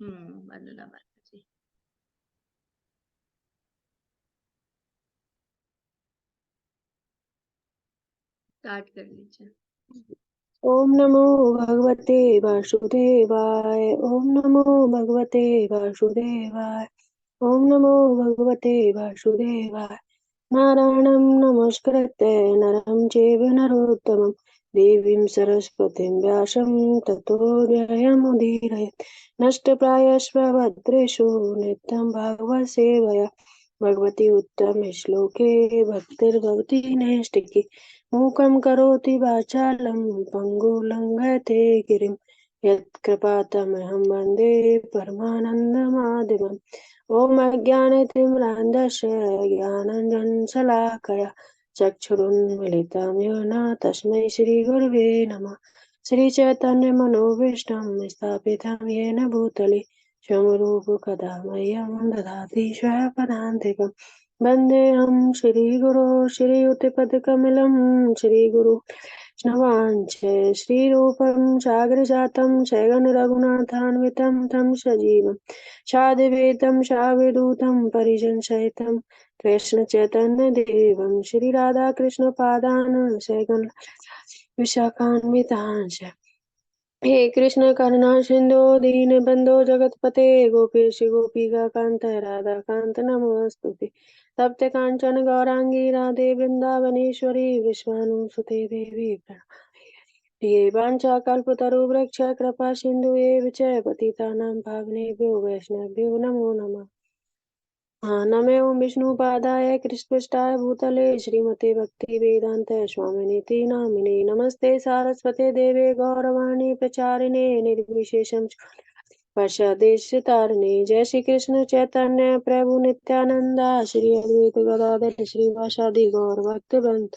वंदना माता जी। स्टार्ट कर लीजिए। ओम नमो भगवते वासुदेवाय। ओम नमो भगवते वासुदेवाय। ओम नमो भगवते वासुदेवाय। नारायणं नमस्कृत्य नरं चैव नरोत्तमं देवीं सरस्वतीं व्यासं ततो जयमुदीरयेत्। नष्टप्रायस्व भद्रेषु नित्यं भागवत सेवया भगवती उत्तमे श्लोके भक्तिर्भवति नैष्टिकी। मूकं करोति वाचालं पङ्गुं लङ्घयते गिरिं यत्कृपातमहं वन्दे परमानन्दमाधवम्। ॐ अज्ञानतिमिरान्धस्य ज्ञानाञ्जनशलाकया चक्षुरुन्मीलितं येन तस्मै श्रीगुरवे नमः। श्रीचैतन्यमनोभीष्टं स्थापितं येन भूतले स्वयंरूपकदा मह्यं ददाति स्वपदान्तिकम्। वन्देऽहं श्रीगुरो श्रीयुतपदकमलं श्रीगुरु वैष्णवांश्च श्रीरूपं सागरजातं सगण रघुनाथान्वितं तं सजीवं साद्वैतं सावधूतं परिजनसहितं कृष्णचैतन्यदेवं श्रीराधाकृष्णपादान् सगण विशाखान्वितांश्च। हे कृष्ण करुणा सिंधु दीनबंधो जगतपते गोपेश गोपिका कांत राधा कांत नमोस्तुते। तप्त कांचन गौरांगी राधे वृंदावनेश्वरी विश्वानुसुते देवी प्रणमामि। ये वाञ्छाकल्पतरुवृक्ष कृपा सिंधु एव च पतितानां पावनेभ्यो वैष्णवेभ्यो नमो नमः। नमो विष्णुपादाय कृष्णपृष्ठाय भूतले श्रीमते भक्ति वेदांत स्वामिनीति नामिने। नमस्ते सारस्वते देवे गौरवाणी प्रचारिणे निर्विशेषं वर्षादेशतारिणे। जय श्री कृष्ण चैतन्य प्रभु नित्यानंदा श्री अद्वैत गदाधर श्रीवासादि गौर भक्तवृंद।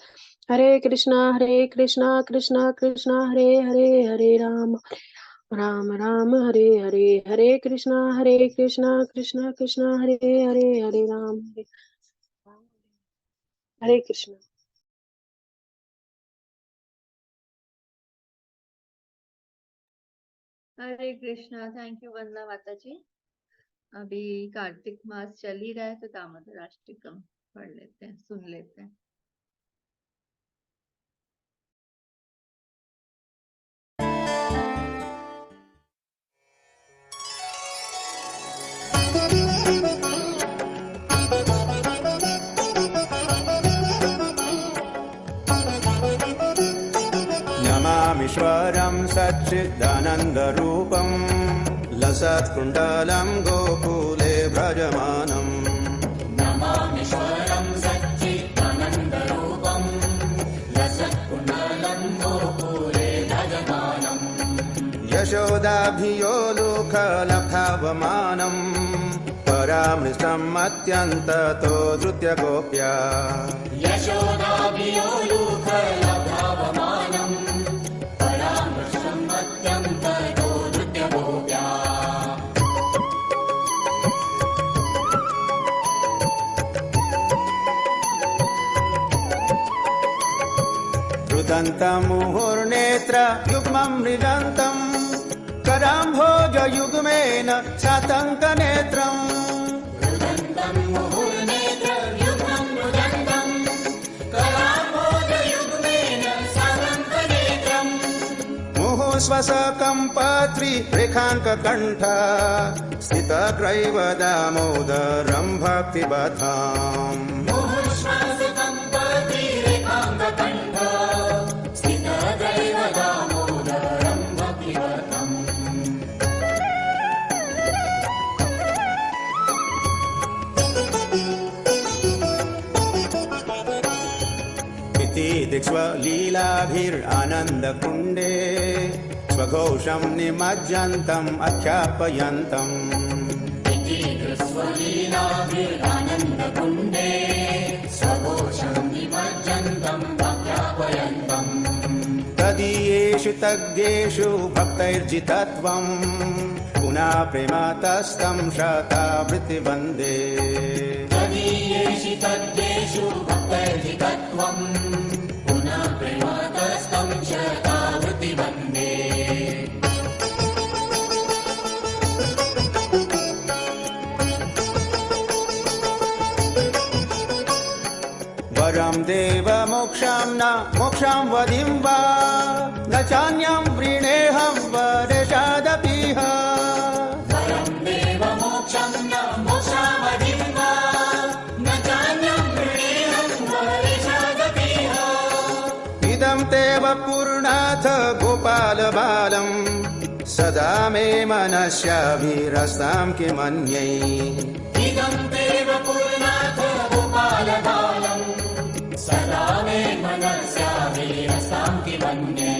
हरे कृष्णा कृष्णा कृष्णा हरे हरे हरे राम राम राम हरे हरे। हरे कृष्णा कृष्णा कृष्णा हरे हरे हरे राम हरे कृष्णा। हरे कृष्णा। थैंक यू वंदना माता जी। अभी कार्तिक मास चल ही रहा है तो दामोदर अष्टकम पढ़ लेते हैं, सुन लेते हैं। नमामीश्वरं सच्चिदानन्दरूपं लसत्कुण्डलं गोकुले भ्रजमानम्। नमामीश्वरं सच्चिदानन्दरूपं लसत्कुण्डलं गोकुले भजमानम्। यशोदाभियो लोकलब्धावमानम् परामृष्टम् अत्यन्ततो धृत्यगोप्या। यशोदाभियो लोकलब्धावमानम् परामृष्टम् अत्यन्ततो धृत्यगोप्या। रुदन्तं मुहुर्नेत्र युग्मं मृगन्तं कराम्भोजयुग्मेन शतङ्कनेत्रम्। रुदन्तं मुहुर्नेत्रयुग्मं मृदन्तं कराम्भोजयुग्मेन शतङ्कनेत्रम्। मुहुःश्वसकम्पत्रिरेखाङ्ककण्ठ स्थितग्रैव दामोदरं भक्तिवताम्। मुहुःश्वासकम्पत्रिरेखाङ्ककण्ठ स्थितग्रैव दामोदरं भक्तिवतम्। इति दिक्ष्वलीलाभिरानन्दकुण्डे स्वघोषं निमज्जन्तम् अख्यापयन्तम्। इति स्वलीलाभिरानन्दकुण्डे स्वघोषं निमज्जन्तम् आख्यापयन्तम्। तदीयेषु तज्ञेषु भक्तैर्जितत्वम् पुनः प्रेमातस्तं शतावृत्ति वन्दे। तदीयेषु तज्ञेषु भक्तैर्जितत्वम् पुनः प्रेमातस्तं शतावृत्ति वन्दे। देव मोक्षं न मोक्षं वदिं वा न चान्यं वृणेऽहं वरेषादपीह वरं देव मोक्षं न मोक्षावधिं वा न चान्यं वृणेऽहं वरेषादपीह इदं तेव पूर्णाथ गोपालबालं सदा मे मनस्याभिरस्तां किमन्यै इदं देव पूर्णाथ गोपालबालं सदा मे मनस्याभिरस्तां किमन्ये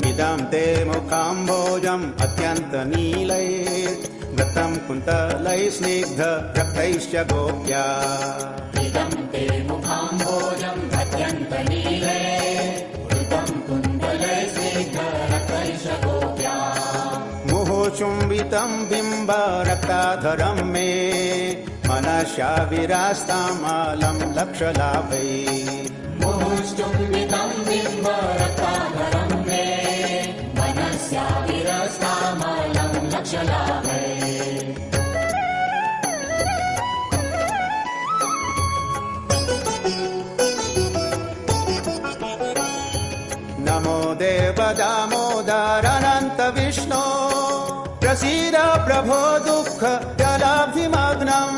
निदं ते मुखाम्भोजम् अत्यन्तनीलैः गतं कुन्तलैः स्निग्ध रक्तैश्च गोप्या इदं ते मुखाम्भोजम् अत्यन्तनीले वृतं कुन्दले स्निग्धरक्तैश्च गोप्या मुहुचुम्बितं बिम्ब रक्ताधरं मे मनस्या विरास्तामालं लक्षलाभै मुहुश्चुम्बितं बिम्बरक्ताधरं मे मनस्या विरस्तामलं लक्षलाभे नमो देव दामोदरानन्त विष्णो प्रसीद प्रभो दुःख जलाब्धिमग्नम्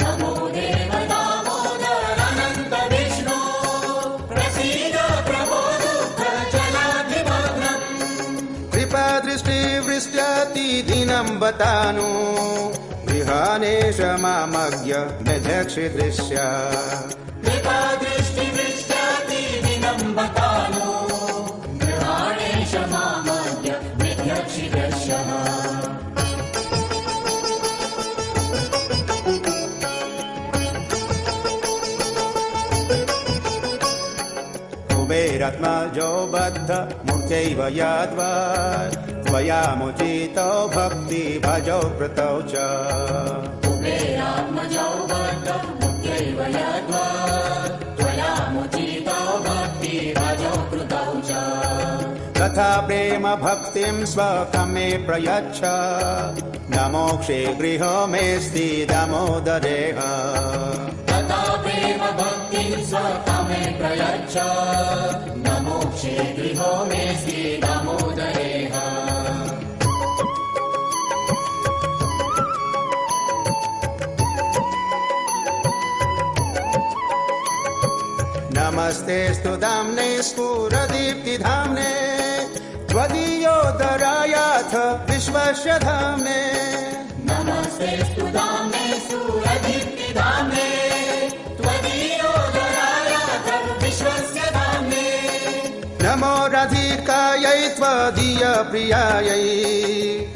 नमो देव दामोदरानन्त विष्णो प्रसीद प्रभो दुःखजलाभिमग्नम् कृपादृष्टिवृष्ट्यतिदिनं बतानु गृहानेश मामज्ञ मेध्यक्षिदृश्य कृपादृष्टिवृष्ट्यातिदिनं बतानो गृहाणेश मामज्ञ मिथ्यक्षिदर्शः कुबेरात्मजो बद्ध मूर्त्यैव याद्वा त्वया मुचितो भक्ति भजौ कृतौ च कुबेरात्मजौ बद्धं मुख्यैव यद्वा त्वया मुचितो भक्तिभजौ कृतौ च तथा प्रेम भक्तिं स्वकं मे प्रयच्छ न मोक्षे गृहो मेऽस्ति दामोदरेह तथा प्रेम भक्तिं स्वकमे प्रयच्छ न मोक्षे गृहो मे श्रीदामोदरेह नमस्तेऽस्तु दाम्ने स्फुरदीप्तिधाम्ने त्वदीयोदरायाथ विश्वस्य धाम्ने नमस्तेऽस्तु दाम्ने सुरदीप्तिधाम्ने त्वदीयोदरायाथ विश्वस्य धाम्ने नमो राधिकायै त्वदीयप्रियायै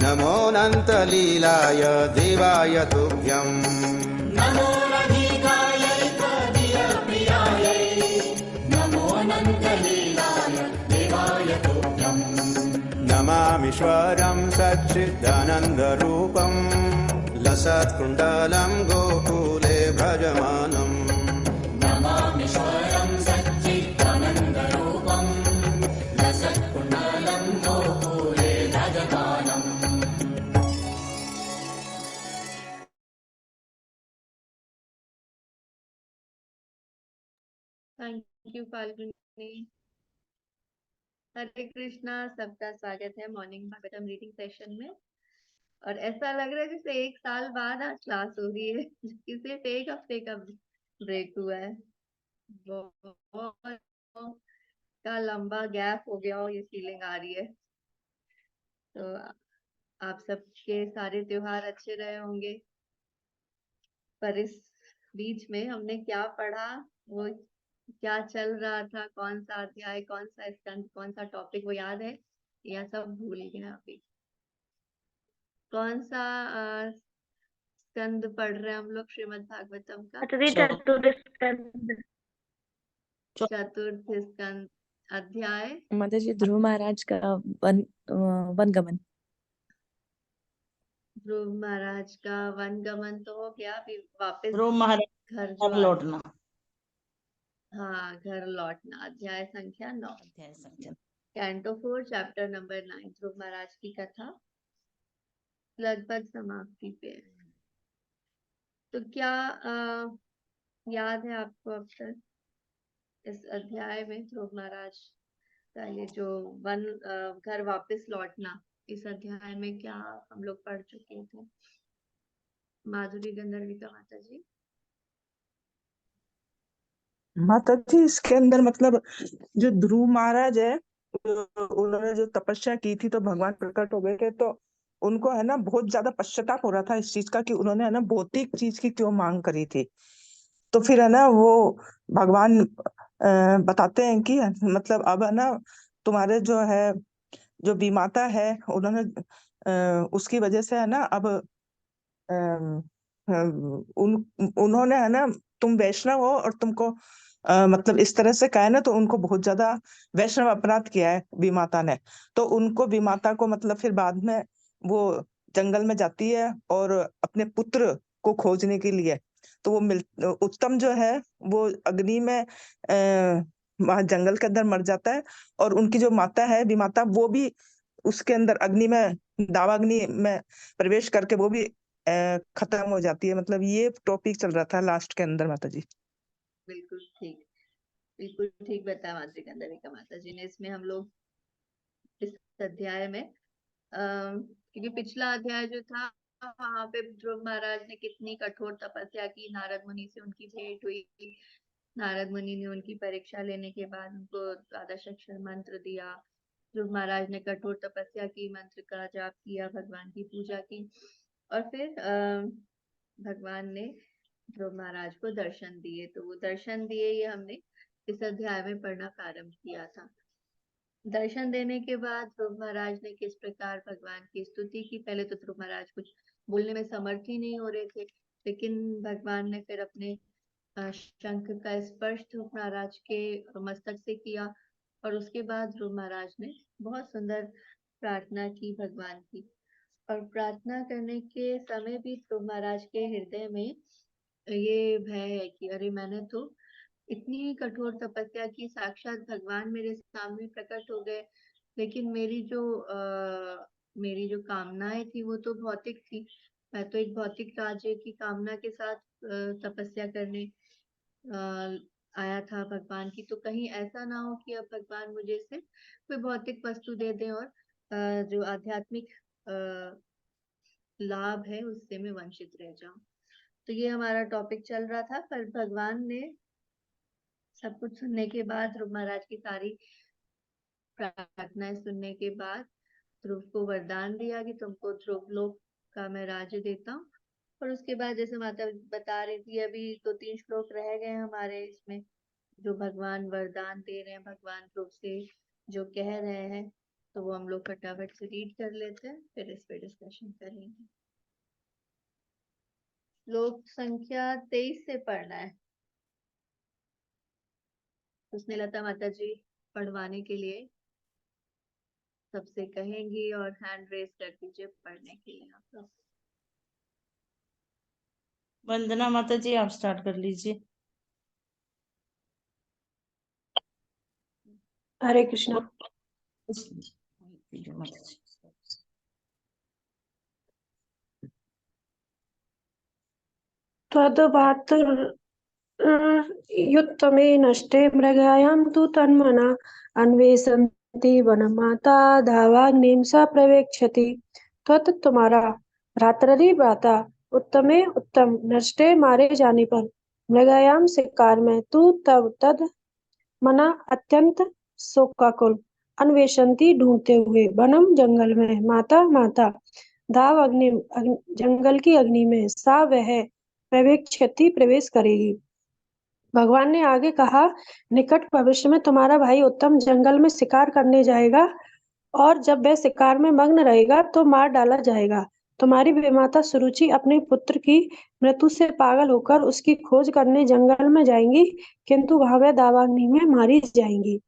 नमोऽनन्तलीलाय देवाय तुभ्यम् नमो रधिकायै त्वदीयप्रियायै नमोऽनन्तलीलाय देवाय तुभ्यम् नमामीश्वरं सच्चिदानन्दरूपं लसत्कुण्डलं गोकुले भजमानम् नमामीश्वरं सच्चिदानन्दरूपं लसत्कुण्डलं गोकुले भजमानम् थैंक यू फाल्गुनी। हरे कृष्णा, सबका स्वागत है मॉर्निंग भागवतम रीडिंग सेशन में। और ऐसा लग रहा है जैसे एक साल बाद आज क्लास हो रही है, जबकि सिर्फ एक हफ्ते का ब्रेक हुआ है। बहुत का लंबा गैप हो गया और ये फीलिंग आ रही है। तो आप सबके सारे त्योहार अच्छे रहे होंगे, पर इस बीच में हमने क्या पढ़ा, वो क्या चल रहा था, कौन सा अध्याय, कौन सा स्कंद, कौन सा टॉपिक, वो याद है या सब भूल गए अभी? कौन सा स्कंद पढ़ रहे हैं हम लोग श्रीमद् भागवतम का? चतुर्थ स्कंद अध्याय माताजी ध्रुव महाराज का वनगमन। ध्रुव महाराज का वनगमन तो हो गया, अभी वापस ध्रुव महाराज घर घर लौटना। हाँ, घर लौटना, अध्याय संख्या 9। अध्याय संख्या कैंटो 4 चैप्टर नंबर 9 ध्रुव महाराज की कथा लगभग समाप्ति पे है। तो क्या याद है आपको अब तक इस अध्याय में ध्रुव महाराज का ये जो घर वापस लौटना, इस अध्याय में क्या हम लोग पढ़ चुके थे? माधुरी गंधर्विका माता जी। माता जी इसके अंदर मतलब जो ध्रुव महाराज है, उन्होंने जो तपस्या की थी तो भगवान प्रकट हो गए थे, तो उनको है ना बहुत ज्यादा पश्चाताप हो रहा था इस चीज का कि उन्होंने है ना भौतिक चीज की क्यों मांग करी थी। तो फिर है ना वो भगवान बताते हैं कि मतलब अब है ना तुम्हारे जो है जो विमाता है उन्होंने उसकी वजह से है ना अब उन्होंने है ना तुम वैष्णव हो और तुमको मतलब इस तरह से कहा है ना, तो उनको बहुत ज्यादा वैष्णव अपराध किया है विमाता ने। तो उनको विमाता को मतलब फिर बाद में वो जंगल में जाती है और अपने पुत्र को खोजने के लिए, तो वो उत्तम जो है वो अग्नि में वहां जंगल के अंदर मर जाता है, और उनकी जो माता है विमाता वो भी उसके अंदर अग्नि में दावाग्नि में प्रवेश करके वो भी खत्म हो जाती है। मतलब ये टॉपिक चल रहा था लास्ट के अंदर माता जी। बिल्कुल ठीक बताया माधुरी गंधर्विका माता जी ने। इसमें हम लोग इस अध्याय में क्योंकि पिछला अध्याय जो था वहां पे ध्रुव महाराज ने कितनी कठोर तपस्या की, नारद मुनि से उनकी भेंट हुई, नारद मुनि ने उनकी परीक्षा लेने के बाद उनको द्वादश अक्षर मंत्र दिया। ध्रुव महाराज ने कठोर तपस्या की, मंत्र का जाप किया, भगवान की पूजा की, और फिर भगवान ने ध्रुव महाराज को दर्शन दिए। तो वो दर्शन दिए ये हमने इस अध्याय में पढ़ना प्रारंभ किया था। दर्शन देने के बाद ध्रुव महाराज ने किस प्रकार भगवान की स्तुति की। पहले तो ध्रुव महाराज कुछ बोलने में समर्थ ही नहीं हो रहे थे, लेकिन भगवान ने फिर अपने शंख का स्पर्श ध्रुव महाराज के मस्तक से किया, और उसके बाद ध्रुव महाराज ने बहुत सुंदर प्रार्थना की भगवान की। और प्रार्थना करने के समय भी ध्रुव महाराज के हृदय में ये भय है कि अरे मैंने तो इतनी कठोर तपस्या की, साक्षात भगवान मेरे सामने प्रकट हो गए, लेकिन मेरी जो कामनाएं थी वो तो भौतिक थी। मैं तो एक भौतिक राज्य की कामना के साथ तपस्या करने आया था भगवान की। तो कहीं ऐसा ना हो कि अब भगवान मुझे सिर्फ कोई भौतिक वस्तु दे दें और जो आध्यात्मिक लाभ है उससे मैं वंचित रह जाऊं। तो ये हमारा टॉपिक चल रहा था। पर भगवान ने सब कुछ सुनने के बाद, ध्रुव महाराज की सारी प्रार्थनाएं सुनने के बाद ध्रुव को वरदान दिया कि तुमको ध्रुव लोक का मैं राज्य देता हूँ। और उसके बाद जैसे माता बता रही थी, अभी तो 3 श्लोक रह गए हमारे इसमें, जो भगवान वरदान दे रहे हैं, भगवान ध्रुव से जो कह रहे हैं, तो वो हम लोग फटाफट से रीड कर लेते हैं, फिर इस पे डिस्कशन करेंगे। श्लोक संख्या 23 से पढ़ना है। उसने लता माता जी पढ़वाने के लिए सबसे कहेंगी, और हैंड रेज कर दीजिए पढ़ने के लिए आप लोग। वंदना माता जी आप स्टार्ट कर लीजिए। हरे कृष्णा। युत्तमे नष्टे मृगायां तु तन्मना अन्वेषन्ति वनमाता धावाग्निं स प्रवेक्षति। त्वत् तुम्हारा भ्रातृ भ्राता उत्तमे उत्तम नष्टे मारे जाने पर मृगायाम शिकार में तू तब तद मना अत्यंत शोकाकुल अन्वेषन्ति ढूंढते हुए वनम जंगल में माता माता दाव अग्नि जंगल की अग्नि में सा वह प्रवेक्षति प्रवेश करेगी। भगवान ने आगे कहा, निकट भविष्य में तुम्हारा भाई उत्तम जंगल में शिकार करने जाएगा, और जब वह शिकार में मग्न रहेगा तो मार डाला जाएगा। तुम्हारी विमाता सुरुचि अपने पुत्र की मृत्यु से पागल होकर उसकी खोज करने जंगल में जाएंगी, किंतु वहां वह दावाग्नि में मारी जाएंगी।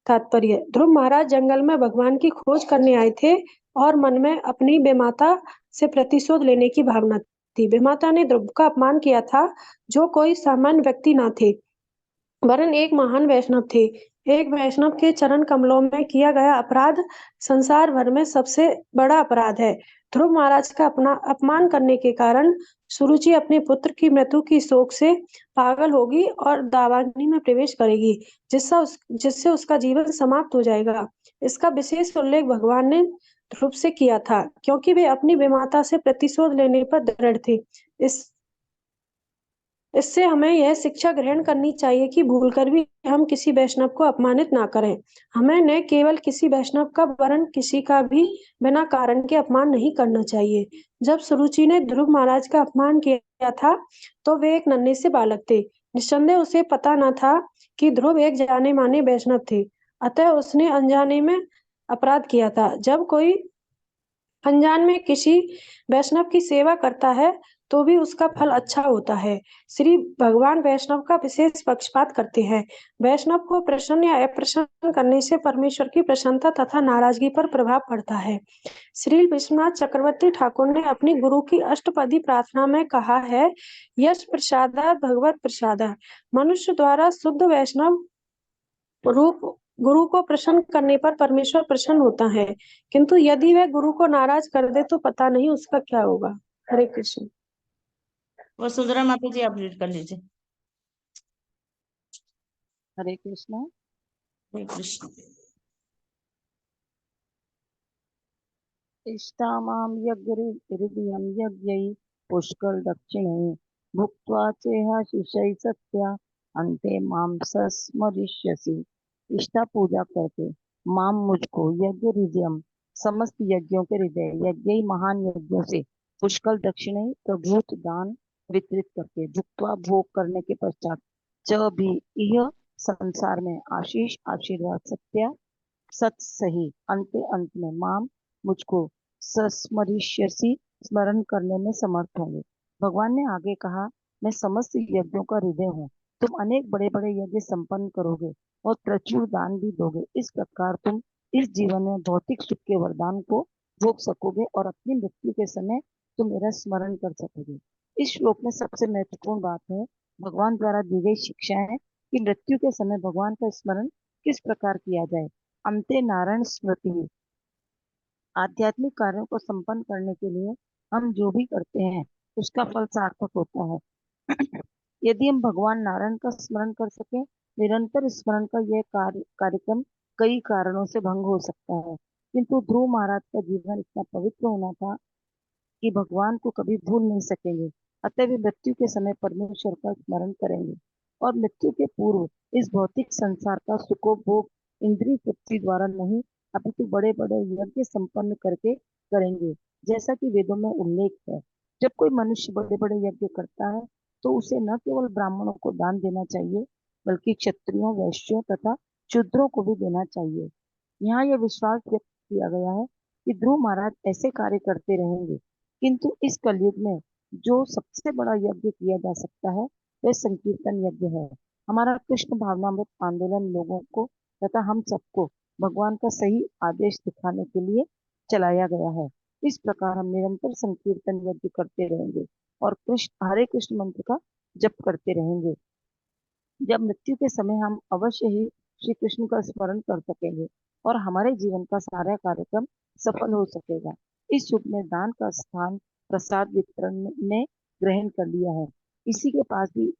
तात्पर्य, ध्रुव महाराज जंगल में भगवान की खोज करने आए थे और मन में अपनी विमाता से प्रतिशोध लेने की भावना थी। विमाता ने ध्रुव का अपमान किया था, जो कोई सामान्य व्यक्ति न थे, वरन एक महान वैष्णव थे। एक वैष्णव के चरण कमलों में किया गया अपराध संसार भर में सबसे बड़ा अपराध है। ध्रुव महाराज का अपना अपमान करने के कारण सुरुचि अपने पुत्र की मृत्यु की शोक से पागल होगी और दावाग्नि में प्रवेश करेगी, जिससे उसका जीवन समाप्त हो जाएगा। इसका विशेष उल्लेख भगवान ने ध्रुव से किया था, क्योंकि वे अपनी विमाता से प्रतिशोध लेने पर दृढ़ थे। इससे हमें यह शिक्षा ग्रहण करनी चाहिए कि भूलकर भी हम किसी वैष्णव को अपमानित ना करें। हमें न केवल किसी वैष्णव का वरन किसी का भी बिना कारण के अपमान नहीं करना चाहिए। जब सुरुचि ने ध्रुव महाराज का अपमान किया था तो वे एक नन्हे से बालक थे। निस्संदेह उसे पता न था कि ध्रुव एक जाने माने वैष्णव थे, अतः उसने अनजाने में अपराध किया था। जब कोई अनजान में किसी वैष्णव की सेवा करता है तो भी उसका फल अच्छा होता है। श्री भगवान वैष्णव का विशेष पक्षपात करते हैं। वैष्णव को प्रसन्न या अप्रसन्न करने से परमेश्वर की प्रसन्नता तथा नाराजगी पर प्रभाव पड़ता है। श्री विश्वनाथ चक्रवर्ती ठाकुर ने अपनी गुरु की अष्टपदी प्रार्थना में कहा है, यश प्रसादात् भगवत प्रसादः। मनुष्य द्वारा शुद्ध वैष्णव रूप गुरु को प्रसन्न करने पर परमेश्वर प्रसन्न होता है, किंतु यदि वह गुरु को नाराज कर दे तो पता नहीं उसका क्या होगा। हरे कृष्ण। वसुंधरा माता जी आप रीड कर लीजिए। हरे कृष्णा। हरे कृष्ण। इष्टामां यज्ञहृदयं यज्ञै पुष्कर दक्षिणे भुक्त्वा चेह शिशै सत्या अंते मां सस्मरिष्यसि। इष्टा पूजा करके माम मुझको यज्ञ हृदयम समस्त यज्ञों के हृदय यज्ञ महान यज्ञों से पुष्कर दक्षिणे प्रभूत दान वितरित करके भुक्त्वा भोग करने के पश्चात च भी यह संसार में आशीष आशीर्वाद सत्या सत सही अंत में माम मुझको सस्मरिष्यसि स्मरण करने में समर्थ होंगे। भगवान ने आगे कहा, मैं समस्त यज्ञों का हृदय हूँ। तुम अनेक बड़े बड़े यज्ञ संपन्न करोगे और प्रचुर दान भी दोगे। इस प्रकार तुम इस जीवन में भौतिक सुख के वरदान को भोग सकोगे और अपनी मृत्यु के समय तुम मेरा स्मरण कर सकोगे। इस श्लोक में सबसे महत्वपूर्ण बात है, भगवान द्वारा दी गई शिक्षा है कि मृत्यु के समय भगवान का स्मरण किस प्रकार किया जाए। अंते नारायण स्मृति। आध्यात्मिक कार्यों को संपन्न करने के लिए हम जो भी करते हैं उसका फल सार्थक होता है। यदि हम भगवान नारायण का स्मरण कर सके, निरंतर स्मरण का यह कार्यक्रम कई कारणों से भंग हो सकता है, किंतु ध्रुव महाराज का जीवन इतना पवित्र होना था कि भगवान को कभी भूल नहीं सकेंगे। अतः वे मृत्यु के समय परमेश्वर का स्मरण करेंगे और मृत्यु के पूर्व इस भौतिक संसार का सुखोभोग इंद्रिय तृप्ति द्वारा नहीं अपितु बड़े बड़े यज्ञ संपन्न करके करेंगे, जैसा कि वेदों में उल्लेख है। जब कोई मनुष्य बड़े बड़े यज्ञ करता है तो उसे न केवल ब्राह्मणों को दान देना चाहिए, बल्कि क्षत्रियों, वैश्यों तथा शूद्रों को भी देना चाहिए। यहाँ यह विश्वास व्यक्त किया गया है कि ध्रुव महाराज ऐसे कार्य करते रहेंगे, किंतु इस कलयुग में जो सबसे बड़ा यज्ञ किया जा सकता है वह संकीर्तन यज्ञ है। हमारा कृष्ण भावनामृत आंदोलन लोगों को तथा हम सबको भगवान का सही आदेश दिखाने के लिए चलाया गया है। इस प्रकार हम निरंतर संकीर्तन यज्ञ करते रहेंगे और हरे कृष्ण मंत्र का जप करते रहेंगे। जब मृत्यु के समय हम अवश्य ही श्री कृष्ण का स्मरण कर सकेंगे और हमारे जीवन का सारा कार्यक्रम सफल हो सकेगा। इस युग में दान का स्थान प्रसाद वितरण ने ग्रहण कर लिया है। किसी के पास भी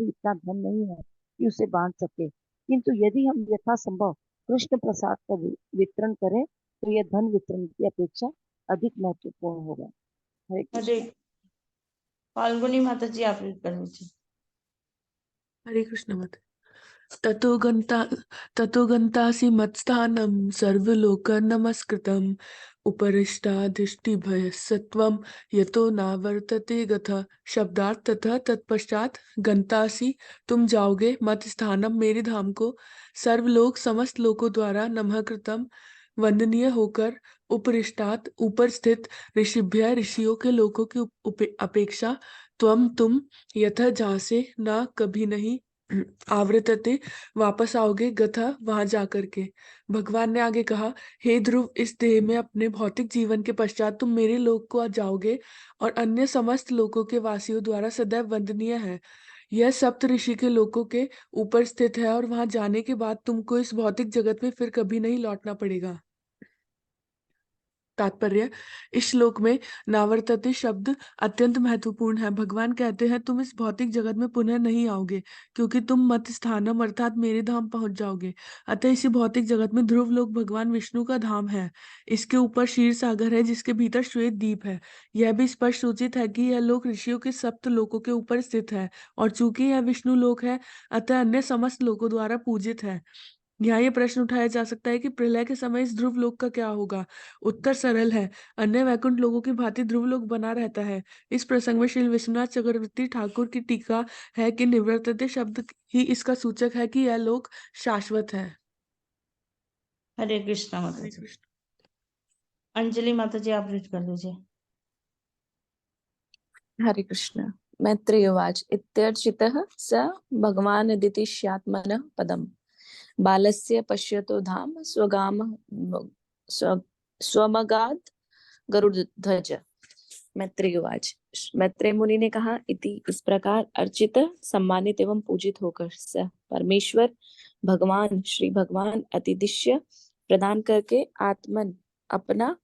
इतना धन नहीं है कि उसे बांट सके, किंतु यदि हम यथासंभव कृष्ण प्रसाद का वितरण करें तो यह धन वितरण की अपेक्षा अधिक महत्वपूर्ण होगा। हरे कृष्ण। हरे फाल्गुनी माता जी आप रीड कर लीजिए। हरे कृष्ण माता। ततो गन्तासि मत्स्थानं सर्वलोक नमस्कृतम् उपरिष्टाधिष्ठिभयसत्वं यतो नावर्तते गतः। शब्दार्थ तथा तत्पश्चात गन्तासि तुम जाओगे, मत स्थानम मेरे धाम को, सर्वलोक समस्त लोकों द्वारा नमस्कृतम वंदनीय होकर, उपरिष्टात ऊपर स्थित, ऋषिभ्य ऋषियों के लोकों की अपेक्षा, तुम यथा जहाँ से ना कभी नहीं आवृतते वापस आओगे, गथा वहां जाकर के। भगवान ने आगे कहा, हे ध्रुव, इस देह में अपने भौतिक जीवन के पश्चात तुम मेरे लोक को जाओगे और अन्य समस्त लोकों के वासियों द्वारा सदैव वंदनीय है। यह सप्त ऋषि के लोकों के ऊपर स्थित है और वहां जाने के बाद तुमको इस भौतिक जगत में फिर कभी नहीं लौटना पड़ेगा। तात्पर्य, इस श्लोक में नावर्तते शब्द अत्यंत महत्वपूर्ण है। भगवान कहते हैं तुम इस भौतिक जगत में पुनः नहीं आओगे, क्योंकि तुम मत स्थानम अर्थात मेरे धाम पहुंच जाओगे। अतः इसी भौतिक जगत में ध्रुव लोक भगवान विष्णु का धाम है। इसके ऊपर क्षीर सागर है, जिसके भीतर श्वेत द्वीप है। यह भी स्पष्ट सूचित है कि यह लोक ऋषियों के सप्त लोकों के ऊपर स्थित है, और चूंकि यह विष्णु लोक है, अतः अन्य समस्त लोकों द्वारा पूजित है। यहाँ ये प्रश्न उठाया जा सकता है कि प्रलय के समय इस ध्रुव लोक का क्या होगा। उत्तर सरल है, अन्य वैकुंठ लोकों की भांति ध्रुव लोक बना रहता है। इस प्रसंग में श्री विश्वनाथ चक्रवर्ती ठाकुर की टीका है कि निवर्तते शब्द ही इसका सूचक है कि यह लोक शाश्वत है। हरे कृष्णा माता जी। अंजलि माता जी आप रीड कर लीजिए। हरे कृष्ण। मैत्रेय उवाच इत्यर्चितः स भगवान् दितिष्यात्मनः पदम् बालस्य पश्यतो धाम स्वमगात् गरुड़ध्वज। मैत्रेय उवाच मैत्रेय मुनि ने कहा, इति इस प्रकार अर्चित सम्मानित एवं पूजित होकर स परमेश्वर भगवान श्री भगवान अतिदिश्य प्रदान करके आत्मन अपना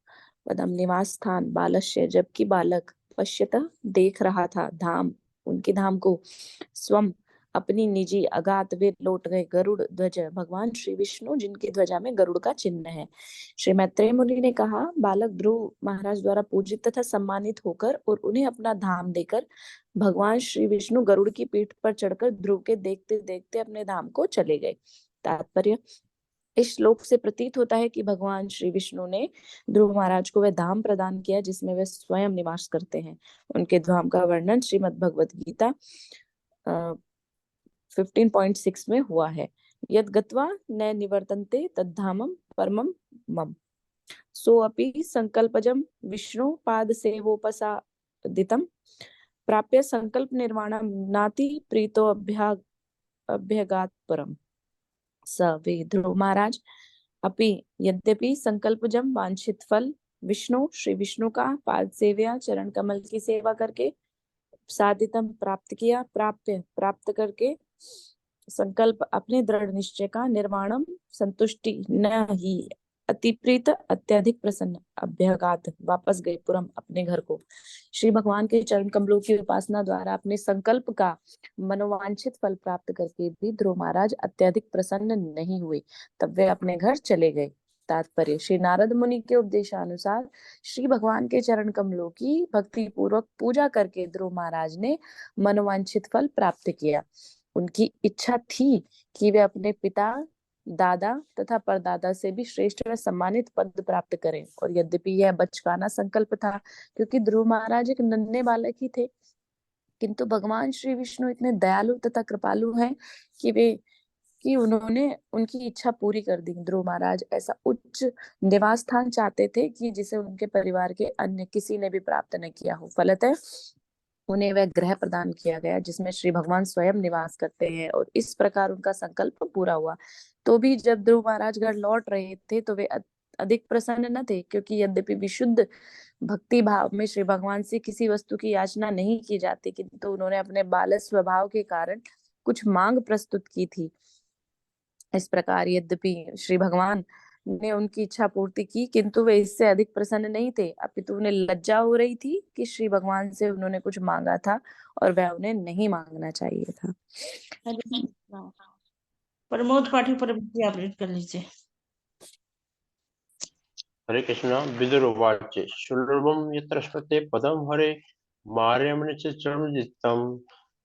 पदम निवास स्थान बालस्य जबकि बालक पश्यत देख रहा था धाम उनके धाम को स्वम अपनी निजी अगात वे लौट गए गरुड़ ध्वज भगवान श्री विष्णु जिनकी ध्वजा में गरुड़ का चिन्ह है। श्री मैत्रेय मुनि ने कहा, बालक ध्रुव महाराज द्वारा पूजित तथा सम्मानित होकर और उन्हें अपना धाम देकर भगवान श्री विष्णु गरुड़ की पीठ पर चढ़कर ध्रुव के देखते देखते अपने धाम को चले गए। तात्पर्य, इस श्लोक से प्रतीत होता है कि भगवान श्री विष्णु ने ध्रुव महाराज को वह धाम प्रदान किया जिसमें वे स्वयं निवास करते हैं। उनके धाम का वर्णन श्रीमद् भगवत गीता 15.6 में हुआ है। यद गत्वा न निवर्तन्ते तद्धामं परमं मम सो अपि संकल्पजम विष्णु पाद सेवोपसादितं प्राप्य संकल्प निर्वाणं नाति प्रीतो अभ्यगात परम। स वे ध्रुव महाराज अपि यद्यपि संकल्पजम वांछित फल विष्णु श्री विष्णु का पाद सेव्या चरण कमल की सेवा करके साधितम प्राप्त किया प्राप्त करके संकल्प अपने दृढ़ निश्चय का निर्वाणम संतुष्टि न ही अतिप्रीत अत्यधिक प्रसन्न अभ्यगात वापस गए पुरम अपने घर को। श्री भगवान के चरण कमलों की उपासना द्वारा अपने संकल्प का मनोवांछित फल प्राप्त करके भी ध्रुव महाराज अत्यधिक प्रसन्न नहीं हुए, तब वे अपने घर चले गए। तात्पर्य, श्री नारद मुनि के उपदेशानुसार श्री भगवान के चरण कमलों की भक्ति पूर्वक पूजा करके ध्रुव महाराज ने मनोवांछित फल प्राप्त किया। उनकी इच्छा थी कि वे अपने पिता दादा तथा परदादा से भी श्रेष्ठ व सम्मानित पद प्राप्त करें, और यद्यपि यह बचकाना संकल्प था क्योंकि ध्रुव महाराज एक नन्हे बालक ही थे, किंतु भगवान श्री विष्णु इतने दयालु तथा कृपालु हैं कि उन्होंने उनकी इच्छा पूरी कर दी। ध्रुव महाराज ऐसा उच्च निवास स्थान चाहते थे कि जिसे उनके परिवार के अन्य किसी ने भी प्राप्त न किया हो। फलतः उन्हें वह ग्रह प्रदान किया गया जिसमें श्री भगवान स्वयं निवास करते हैं, और इस प्रकार उनका संकल्प पूरा हुआ। तो भी जब ध्रुव महाराज घर लौट रहे थे तो वे अधिक प्रसन्न न थे, क्योंकि यद्यपि विशुद्ध भक्ति भाव में श्री भगवान से किसी वस्तु की याचना नहीं की जाती, किंतु उन्होंने अपने बाल स्वभाव के कारण कुछ मांग प्रस्तुत की थी। इस प्रकार यद्यपि श्री भगवान ने उनकी इच्छा पूर्ति की, किंतु वे इससे अधिक प्रसन्न नहीं थे, अपितु उन्हें लज्जा हो रही थी कि श्री भगवान से उन्होंने कुछ मांगा था और वह उन्हें नहीं मांगना चाहिए था। प्रमोद पाठी पर आप रीड कर लीजिए। हरे कृष्णा। विदुर उवाच सुलभम यत्र स्मृते पदम हरे मार्यमण च चरणजित्तम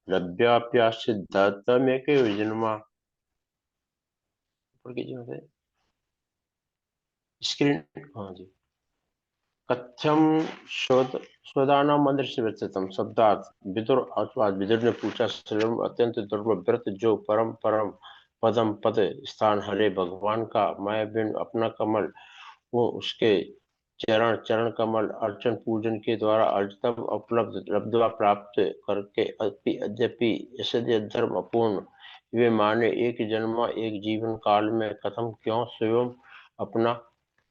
लभ्याप्यासिद्धात्तमेके जन्मा। स्क्रीन, हाँ जी। कथ्यम स्वदाना मंदिर से व्यतीतम शब्दार्थ विदुर अथवा विदुर ने पूछा, सुलभ अत्यंत दुर्लभ व्रत जो परम परम पदम पद स्थान हरे भगवान का मैं बिन अपना कमल वो उसके चरण कमल अर्चन पूजन के द्वारा अर्जितम उपलब्ध लब्धवा प्राप्त करके यद्यपि यद्य धर्म अपूर्ण वे माने एक जन्म एक जीवन काल में कथम क्यों स्वयं अपना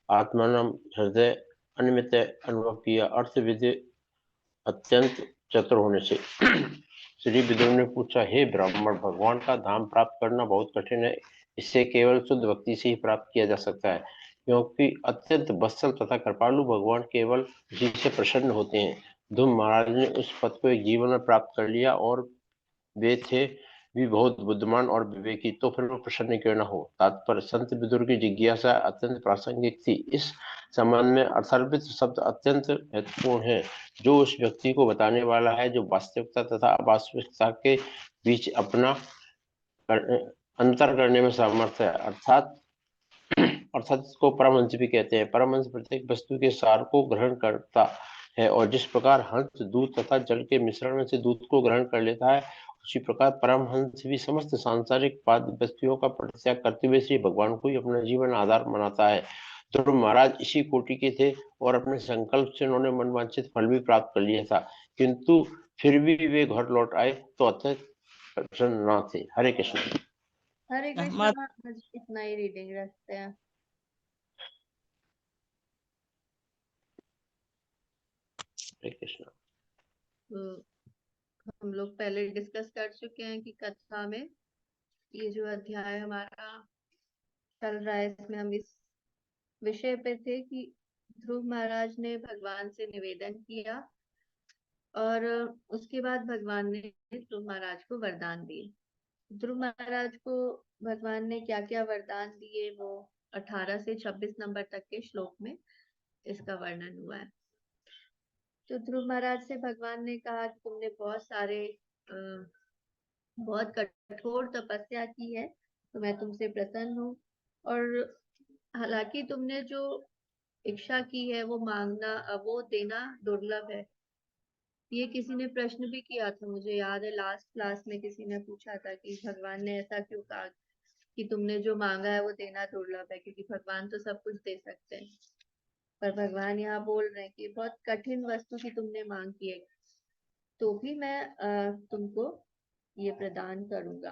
आत्मनम हृदय अनिमित अनुभव किया। अर्थ विधि अत्यंत चतुर होने से श्री विदुर ने पूछा, हे ब्राह्मण, भगवान का धाम प्राप्त करना बहुत कठिन है। इसे केवल शुद्ध भक्ति से ही प्राप्त किया जा सकता है, क्योंकि अत्यंत वत्सल तथा कृपालु भगवान केवल उसी से प्रसन्न होते हैं। ध्रुव महाराज ने उस पद को एक जीवन में प्राप्त कर लिया और वे थे भी बहुत बुद्धिमान और विवेकी, तो फिर वो प्रसन्न क्यों न हो। तात्पर्य, संत विदुर की जिज्ञासा अत्यंत प्रासंगिक थी। इस संबंध में अर्थार्पित शब्द अत्यंत महत्वपूर्ण है, जो उस व्यक्ति को बताने वाला है जो वास्तविकता तथा अवास्तविकता के बीच अपना अंतर करने में समर्थ है। अर्थात इसको परमहंस भी कहते हैं। परमहंस प्रत्येक वस्तु के सार को ग्रहण करता है, और जिस प्रकार हंस दूध तथा जल के मिश्रण में से दूध को ग्रहण कर लेता है, उसी प्रकार परमहंस भी समस्त सांसारिक बाध्य वस्तुओं का परित्याग करते हुए श्री भगवान को ही अपना जीवन आधार बनाता है। ध्रुव महाराज इसी कोटि के थे और अपने संकल्प से उन्होंने मनवांछित फल भी प्राप्त कर लिया था, किंतु फिर भी वे घर लौट आए तो अत्यंत प्रसन्न न थे। हरे कृष्ण। हरे कृष्णा। आज इतना ही रीडिंग रखते हैं। हरे कृष्ण। तो हम लोग पहले डिस्कस कर चुके हैं कि कथा में ये जो अध्याय हमारा चल रहा है, इसमें हम इस विषय पे थे कि ध्रुव महाराज ने भगवान से निवेदन किया और उसके बाद भगवान ने ध्रुव महाराज को वरदान दिए। ध्रुव महाराज को भगवान ने क्या क्या वरदान दिए, वो 18 से 26 नंबर तक के श्लोक में इसका वर्णन हुआ है। तो ध्रुव महाराज से भगवान ने कहा कि तुमने बहुत कठोर तपस्या की है, तो मैं तुमसे प्रसन्न हूँ, और हालांकि तुमने जो इच्छा की है वो देना दुर्लभ है। ये किसी ने प्रश्न भी किया था, मुझे याद है लास्ट क्लास में किसी ने पूछा था कि भगवान ने ऐसा क्यों कहा कि तुमने जो मांगा है वो देना दुर्लभ है, क्योंकि भगवान तो सब कुछ दे सकते हैं। पर भगवान यहाँ बोल रहे हैं कि बहुत कठिन वस्तु की तुमने मांग की है, तो भी मैं तुमको ये प्रदान करूंगा।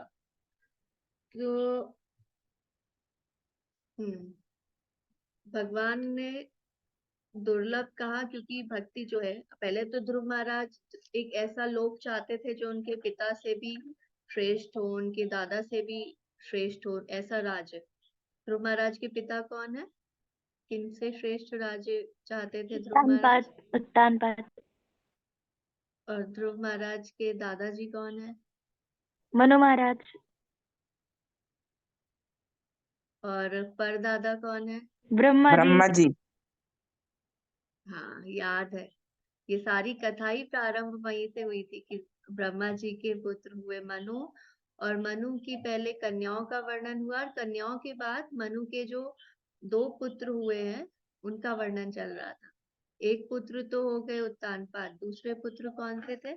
तो भगवान ने दुर्लभ कहा क्योंकि भक्ति जो है, पहले तो ध्रुव महाराज एक ऐसा लोक चाहते थे जो उनके पिता से भी श्रेष्ठ हो, उनके दादा से भी श्रेष्ठ हो, ऐसा राज्य। ध्रुव महाराज के पिता कौन है? किन से श्रेष्ठ राज्य चाहते थे ध्रुव महाराज? उत्तानपाद। और ध्रुव महाराज के दादाजी कौन है? मनु महाराज। और परदादा कौन है? ब्रह्मा जी। हाँ, याद है। ये सारी कथा ही प्रारंभ वहीं से हुई थी कि ब्रह्मा जी के पुत्र हुए मनु, और मनु की पहले कन्याओं का वर्णन हुआ, और कन्याओं के बाद मनु के जो 2 पुत्र हुए हैं उनका वर्णन चल रहा था। एक पुत्र तो हो गए उत्तानपाद, दूसरे पुत्र कौन से थे?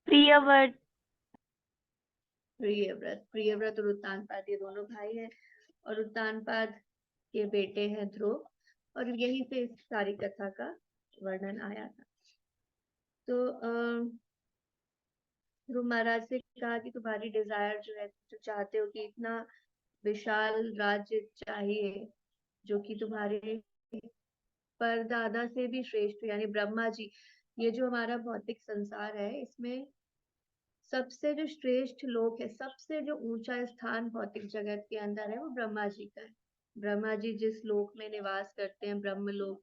प्रियव्रत। प्रियव्रत और उत्तानपाद ये दोनों भाई हैं, और उत्तानपाद के बेटे हैं ध्रुव, और यही से इस सारी कथा का वर्णन आया था। तो ध्रुव महाराज से कहा कि तुम्हारी डिजायर जो है, जो चाहते हो कि इतना विशाल राज्य चाहिए जो कि तुम्हारे परदादा से भी श्रेष्ठ, यानी ब्रह्मा जी। ये जो हमारा भौतिक संसार है, इसमें सबसे जो श्रेष्ठ लोक है, सबसे जो ऊंचा स्थान भौतिक जगत के अंदर है, वो ब्रह्मा जी का है। ब्रह्मा जी जिस लोक में निवास करते हैं, ब्रह्म लोक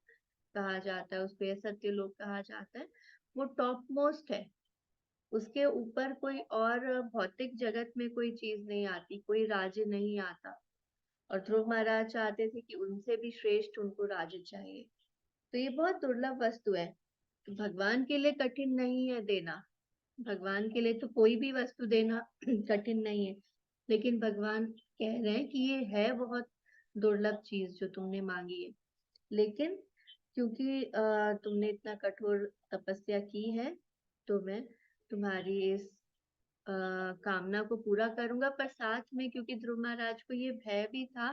कहा जाता है उसको, सत्य लोक कहा जाता है, वो टॉप मोस्ट है। उसके ऊपर कोई और भौतिक जगत में कोई चीज नहीं आती, कोई राज्य नहीं आता। और ध्रुव महाराज चाहते थे कि उनसे भी श्रेष्ठ उनको राज्य चाहिए। तो ये बहुत दुर्लभ वस्तु है। तो भगवान के लिए कठिन नहीं है देना, भगवान के लिए तो कोई भी वस्तु देना कठिन नहीं है, लेकिन भगवान कह रहे हैं कि ये है बहुत दुर्लभ चीज जो तुमने मांगी है, लेकिन क्योंकि तुमने इतना कठोर तपस्या की है, तो मैं तुम्हारी इस कामना को पूरा करूंगा। पर साथ में, क्योंकि ध्रुव महाराज को ये भय भी था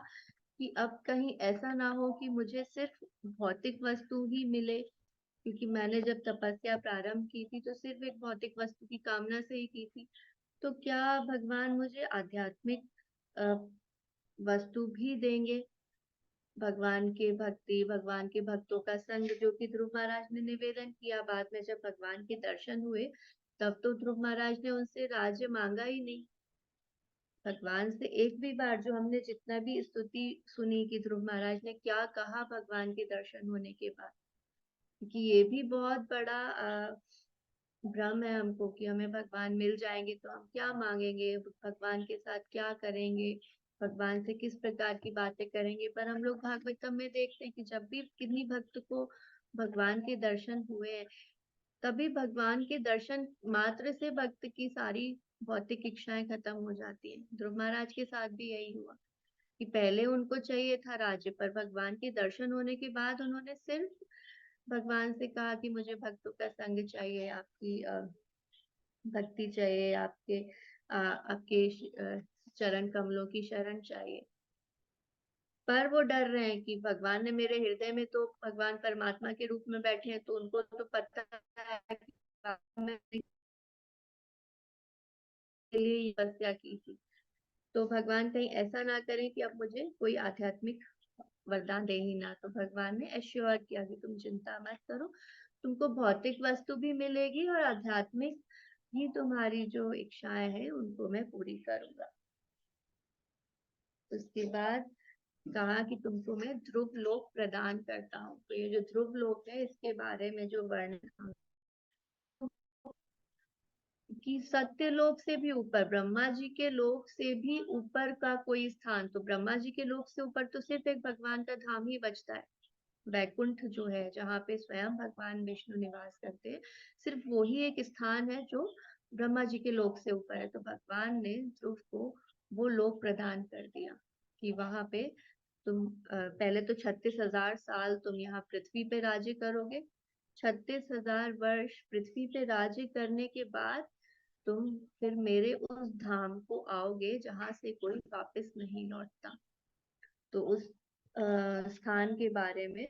कि अब कहीं ऐसा ना हो कि मुझे सिर्फ भौतिक वस्तु ही मिले, क्योंकि मैंने जब तपस्या प्रारंभ की थी तो सिर्फ एक भौतिक वस्तु की कामना से ही की थी, तो क्या भगवान मुझे आध्यात्मिक वस्तु भी देंगे? भगवान के भक्ति, भगवान के भक्तों का संग, जो कि ध्रुव महाराज ने निवेदन किया। बाद में जब भगवान के दर्शन हुए तब तो ध्रुव महाराज ने उनसे राज्य मांगा ही नहीं। भगवान से एक भी बार, जो हमने जितना भी स्तुति सुनी कि ध्रुव महाराज ने क्या कहा भगवान के दर्शन होने के बाद, क्योंकि ये भी बहुत बड़ा भ्रम है हमको कि हमें भगवान मिल जाएंगे तो हम क्या मांगेंगे, भगवान के साथ क्या करेंगे, भगवान से किस प्रकार की बातें करेंगे। पर हम लोग भागवतम में देखते हैं कि जब भी किन्हीं भक्त को भगवान के दर्शन हुए हैं, तभी भगवान के दर्शन मात्र से भक्त की सारी भौतिक इच्छाएं खत्म हो जाती हैं। ध्रुव महाराज के साथ भी यही हुआ कि पहले उनको चाहिए था राज्य, पर भगवान के दर्शन होने के बाद उन्होंने सिर्फ भगवान से कहा कि मुझे भक्तों का संग चाहिए, आपकी भक्ति चाहिए, आपके चरण कमलों की शरण चाहिए। पर वो डर रहे हैं कि भगवान ने मेरे हृदय में, तो भगवान परमात्मा के रूप में बैठे हैं, तो उनको तो पता है कि मैं के लिए तपस्या की थी। तो भगवान कहीं ऐसा ना करें कि अब मुझे कोई आध्यात्मिक वरदान दे ही ना। तो भगवान ने एश्योर किया कि तुम चिंता मत करो, तुमको भौतिक वस्तु भी मिलेगी और आध्यात्मिक भी, तुम्हारी जो इच्छाएं हैं उनको मैं पूरी करूंगा। उसके बाद कहा कि तुमको मैं ध्रुव लोक प्रदान करता हूँ। तो ये जो ध्रुव लोक है, इसके बारे में जो वर्णन कि सत्य लोक से भी ऊपर, ब्रह्मा जी के लोक से भी ऊपर का कोई स्थान, तो ब्रह्मा जी के लोक से ऊपर तो सिर्फ एक भगवान का धाम ही बचता है, वैकुंठ जो है, जहाँ पे स्वयं भगवान विष्णु निवास करते हैं। सिर्फ वो ही एक स्थान है जो ब्रह्मा जी के लोक से ऊपर है। तो भगवान ने ध्रुव को वो लोक प्रदान कर दिया कि वहां पे तुम पहले तो 36,000 साल तुम यहाँ पृथ्वी पे राज्य करोगे। 36,000 वर्ष पृथ्वी पे राज्य करने के बाद तुम फिर मेरे उस धाम को आओगे जहां से कोई वापस नहीं लौटता। तो उस स्थान के बारे में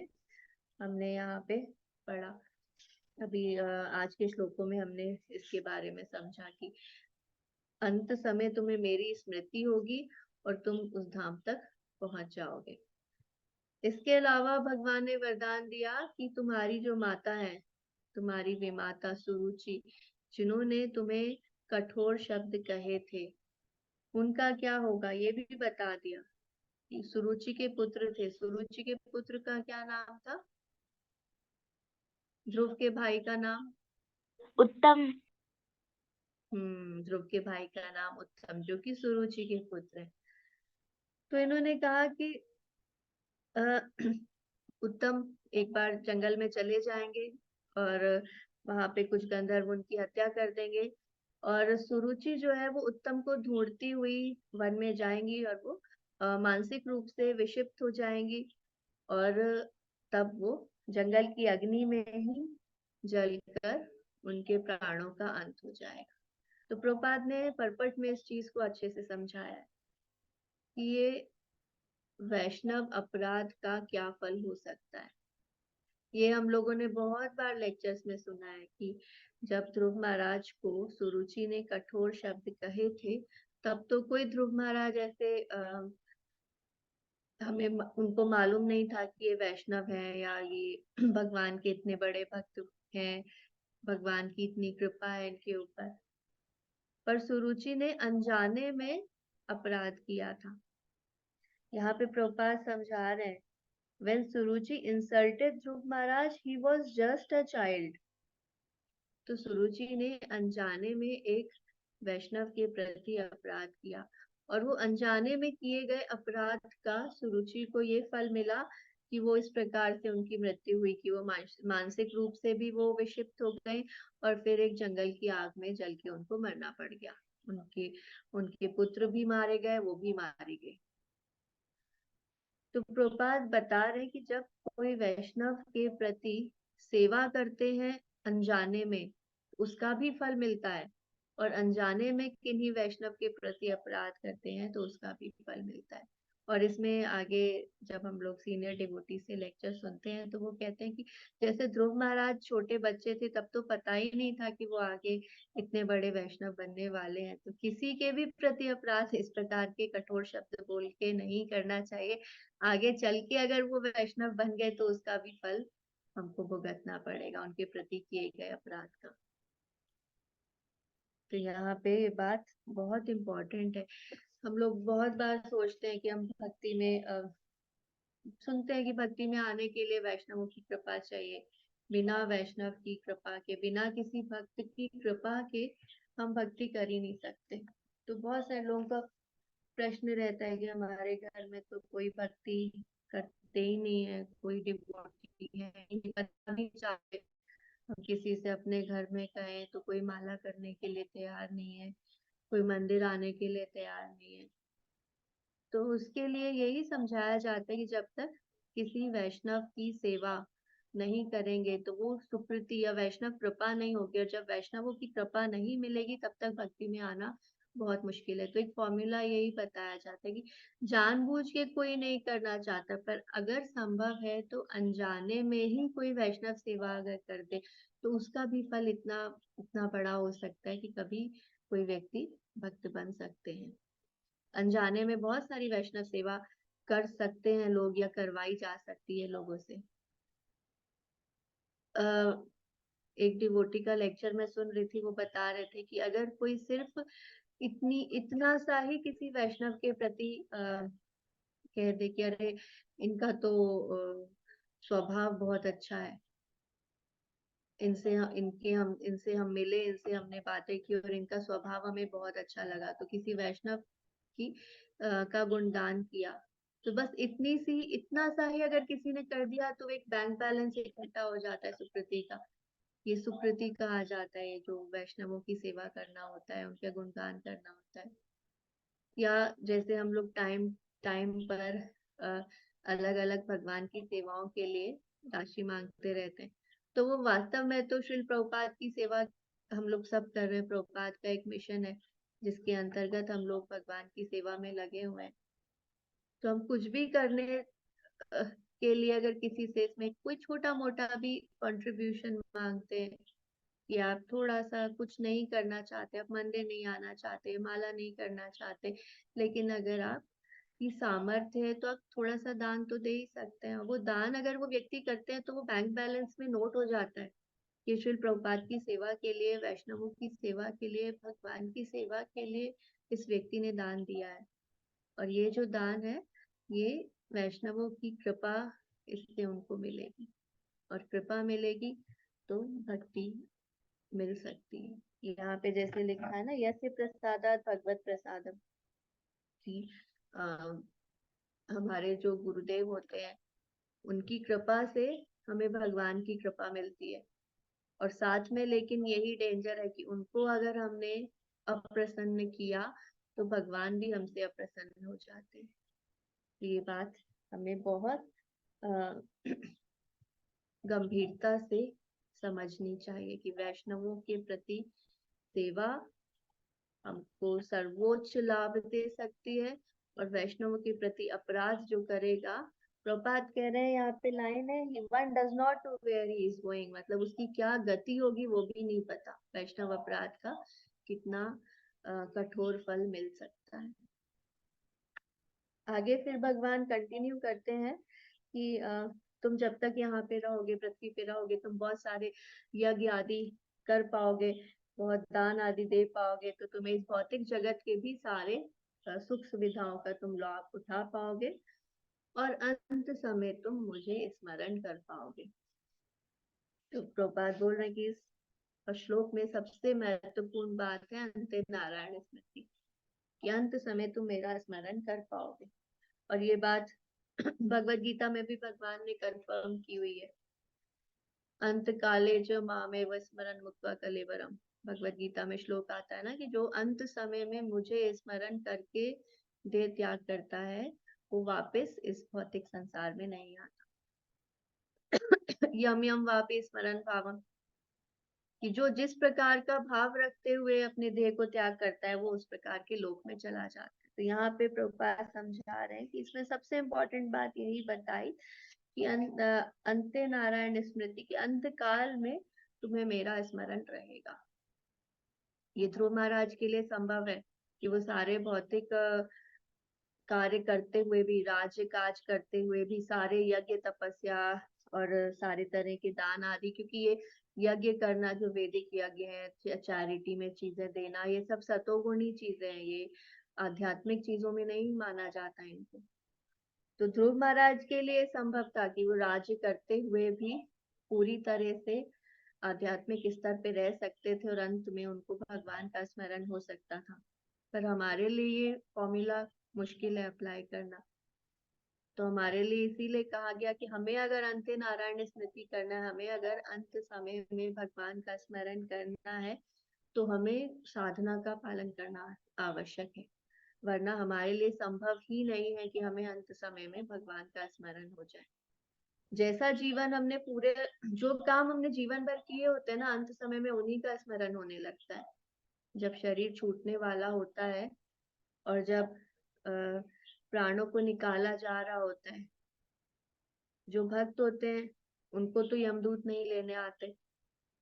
हमने यहाँ पे पढ़ा। अभी आज के श्लोकों में हमने इसके बारे में समझा कि अंत समय तुम्हें मेरी स्मृति होगी और तुम उस धाम तक पहुंच जाओगे। इसके अलावा भगवान ने वरदान दिया कि तुम्हारी जो माता है, तुम्हारी विमाता सुरुचि, जिन्होंने तुम्हें कठोर शब्द कहे थे, उनका क्या होगा ये भी बता दिया कि सुरुचि के पुत्र थे। सुरुचि के पुत्र का क्या नाम था? ध्रुव के भाई का नाम उत्तम। ध्रुव के भाई का नाम उत्तम, जो कि सुरुचि के पुत्र है। तो इन्होंने कहा कि उत्तम एक बार जंगल में चले जाएंगे और वहां पे कुछ गंधर्व उनकी हत्या कर देंगे, और सुरुचि जो है वो उत्तम को ढूंढती हुई वन में जाएंगी और वो मानसिक रूप से विक्षिप्त हो जाएंगी, और तब वो जंगल की अग्नि में ही जलकर उनके प्राणों का अंत हो जाएगा। तो प्रभुपाद ने परपट में इस चीज को अच्छे से समझाया है कि ये वैष्णव अपराध का क्या फल हो सकता है। ये हम लोगों ने बहुत बार लेक्चर्स में सुना है कि जब ध्रुव महाराज को सुरुचि ने कठोर शब्द कहे थे, तब तो कोई ध्रुव महाराज ऐसे हमें उनको मालूम नहीं था कि ये वैष्णव है या ये भगवान के इतने बड़े भक्त हैं, भगवान की इतनी कृपा है इनके ऊपर। पर सुरुचि ने अनजाने में अपराध किया था। यहाँ पे प्रभुपाद समझा रहे हैं, when Suruchi insulted Dhruv Maharaj, he was just a child. तो सुरुचि ने अनजाने में एक वैष्णव के प्रति अपराध किया, और वो अनजाने में किए गए अपराध का सुरुचि को ये फल मिला कि वो इस प्रकार से उनकी मृत्यु हुई कि वो मानसिक रूप से भी वो विक्षिप्त हो गए, और फिर एक जंगल की आग में जल के उनको मरना पड़ गया। उनके पुत्र भी मारे गए, वो भी मारे गए। तो प्रभुपाद बता रहे कि जब कोई वैष्णव के प्रति सेवा करते हैं अनजाने में, उसका भी फल मिलता है, और अनजाने में किन्हीं वैष्णव के प्रति अपराध करते हैं तो उसका भी फल मिलता है। और इसमें आगे जब हम लोग सीनियर डिवोटी से लेक्चर सुनते हैं तो वो कहते हैं कि जैसे ध्रुव महाराज छोटे बच्चे थे तब तो पता ही नहीं था कि वो आगे इतने बड़े वैष्णव बनने वाले हैं, तो किसी के भी प्रति अपराध इस प्रकार के कठोर शब्द बोल के नहीं करना चाहिए। आगे चल के अगर वो वैष्णव बन गए तो उसका भी फल हमको भुगतना पड़ेगा उनके प्रति किए गए अपराध का। तो यहाँ पे ये बात बहुत इम्पोर्टेंट है। हम लोग बहुत बार सोचते हैं कि हम भक्ति में सुनते हैं कि भक्ति में आने के लिए वैष्णवों की कृपा चाहिए। बिना वैष्णव की कृपा के, बिना किसी भक्त की कृपा के हम भक्ति कर ही नहीं सकते। तो बहुत सारे लोगों का प्रश्न रहता है कि हमारे घर में तो कोई भक्ति करते ही नहीं है, कोई डिवोटी है नहीं, पता नहीं चाहते। हम किसी से अपने घर में कहें तो कोई माला करने के लिए तैयार नहीं है, कोई मंदिर आने के लिए तैयार नहीं है। तो उसके लिए यही समझाया जाता है कि जब तक किसी वैष्णव की सेवा नहीं करेंगे तो वो सुकृति या वैष्णव कृपा नहीं होगी, और जब वैष्णवों की कृपा नहीं मिलेगी तब तक भक्ति में आना बहुत मुश्किल है। तो एक फॉर्मूला यही बताया जाता है कि जानबूझ के कोई नहीं करना चाहता, पर अगर संभव है तो अनजाने में ही कोई वैष्णव सेवा अगर कर दे तो उसका भी फल इतना इतना बड़ा हो सकता है कि कभी कोई व्यक्ति भक्त बन सकते हैं। अनजाने में बहुत सारी वैष्णव सेवा कर सकते हैं लोग, या करवाई जा सकती है लोगों से। एक डिवोटी का लेक्चर मैं सुन रही थी, वो बता रहे थे कि अगर कोई सिर्फ इतना सा ही किसी वैष्णव के प्रति कह दे कि अरे इनका तो स्वभाव बहुत अच्छा है, इनसे हम मिले, इनसे हमने बातें की और इनका स्वभाव हमें बहुत अच्छा लगा, तो किसी वैष्णव की का गुणगान किया, तो बस इतना सा ही अगर किसी ने कर दिया तो एक बैंक बैलेंस इकट्ठा हो जाता है सुकृति का। ये सुकृति कहा जाता है, जो वैष्णवों की सेवा करना होता है, उनका गुणगान करना होता है। या जैसे हम लोग टाइम टाइम पर अलग अलग भगवान की सेवाओं के लिए राशि मांगते रहते हैं, तो वो वास्तव में तो श्रील प्रभुपाद की सेवा हम लोग सब कर रहे हैं। प्रभुपाद का एक मिशन है जिसके अंतर्गत हम लोग भगवान की सेवा में लगे हुए हैं। तो हम कुछ भी करने के लिए अगर किसी से इसमें कोई छोटा मोटा भी कंट्रीब्यूशन मांगते हैं कि आप थोड़ा सा कुछ नहीं करना चाहते, आप मंदिर नहीं आना चाहते, माला नहीं करना चाहते, लेकिन अगर आप की सामर्थ्य है तो आप थोड़ा सा दान तो दे ही सकते हैं। वो दान अगर वो व्यक्ति करते हैं तो वो बैंक बैलेंस में नोट हो जाता है कि श्रील प्रभुपाद की सेवा के लिए, वैष्णवों की सेवा के लिए, भगवान की सेवा के लिए इस व्यक्ति ने दान दिया है। और ये जो दान है ये वैष्णवों की कृपा इससे उनको मिलेगी, और कृपा मिलेगी तो भक्ति मिल सकती है। यहाँ पे जैसे लिखा है ना, यस्य प्रसादात भगवत प्रसादम, कि हमारे जो गुरुदेव होते हैं उनकी कृपा से हमें भगवान की कृपा मिलती है। और साथ में लेकिन यही डेंजर है कि उनको अगर हमने अप्रसन्न किया तो भगवान भी हमसे अप्रसन्न हो जाते हैं। तो ये बात हमें बहुत गंभीरता से समझनी चाहिए कि वैष्णवों के प्रति सेवा हमको सर्वोच्च लाभ दे सकती है, और वैष्णवों के प्रति अपराध जो करेगा, प्रभुपाद कह रहे हैं यहाँ पे लाइन है, one does not know where he is going, मतलब उसकी क्या गति होगी वो भी नहीं पता। वैष्णव अपराध का कितना कठोर फल मिल सकता है। आगे फिर भगवान कंटिन्यू करते हैं कि तुम जब तक यहाँ पे रहोगे, पृथ्वी पे रहोगे, तुम बहुत सारे यज्ञ आदि कर पाओगे, बहुत दान आदि दे पाओगे, तो तुम्हें इस भौतिक जगत के भी सारे सुख सुविधाओं का तुम लाभ उठा पाओगे, और अंत समय तुम मुझे स्मरण कर पाओगे। तो प्रभुपाद बोल रहे हैं कि इस श्लोक में सबसे महत्वपूर्ण बात है अंते नारायण स्मृति, कि अंत समय तुम मेरा स्मरण कर पाओगे। और ये बात भगवत गीता में भी भगवान ने कंफर्म की हुई है, अंत काले जो मामेव स्मरण मुक्त्वा कलेवरम। भगवत गीता में श्लोक आता है ना कि जो अंत समय में मुझे स्मरण करके देह त्याग करता है वो वापस इस भौतिक संसार में नहीं आता। यम यम वापि स्मरण भावम, कि जो जिस प्रकार का भाव रखते हुए अपने देह को त्याग करता है वो उस प्रकार के लोक में चला जाता है। तो यहाँ पे प्रभुपाद समझा रहे हैं कि इसमें सबसे इम्पोर्टेंट बात यही बताई कि अंते नारायण स्मृति के अंत काल में तुम्हें मेरा स्मरण रहेगा। ये ध्रुव महाराज के लिए संभव है कि वो सारे भौतिक कार्य करते हुए भी, राज्य काज करते हुए भी, सारे यज्ञ तपस्या और सारे तरह के दान आदि, क्योंकि ये यज्ञ करना जो वैदिक यज्ञ है, चैरिटी में चीजें देना, ये सब सतोगुणी चीजें हैं, ये आध्यात्मिक चीजों में नहीं माना जाता इनको। तो ध्रुव महाराज के लिए संभव था कि वो राज्य करते हुए भी पूरी तरह से आध्यात्मिक स्तर पे रह सकते थे और अंत में उनको भगवान का स्मरण हो सकता था। पर हमारे लिए ये फॉर्मूला मुश्किल है अप्लाई करना। तो हमारे लिए इसीलिए कहा गया कि हमें अगर अंत्य नारायण स्मृति करना है, हमें अगर अंत समय में भगवान का स्मरण करना है, तो हमें साधना का पालन करना आवश्यक है, वरना हमारे लिए संभव ही नहीं है कि हमें अंत समय में भगवान का स्मरण हो जाए। जैसा जीवन हमने पूरे, जो काम हमने जीवन भर किए होते हैं ना, अंत समय में उन्हीं का स्मरण होने लगता है। जब शरीर छूटने वाला होता है और जब प्राणों को निकाला जा रहा होता है, जो भक्त होते हैं उनको तो यमदूत नहीं लेने आते,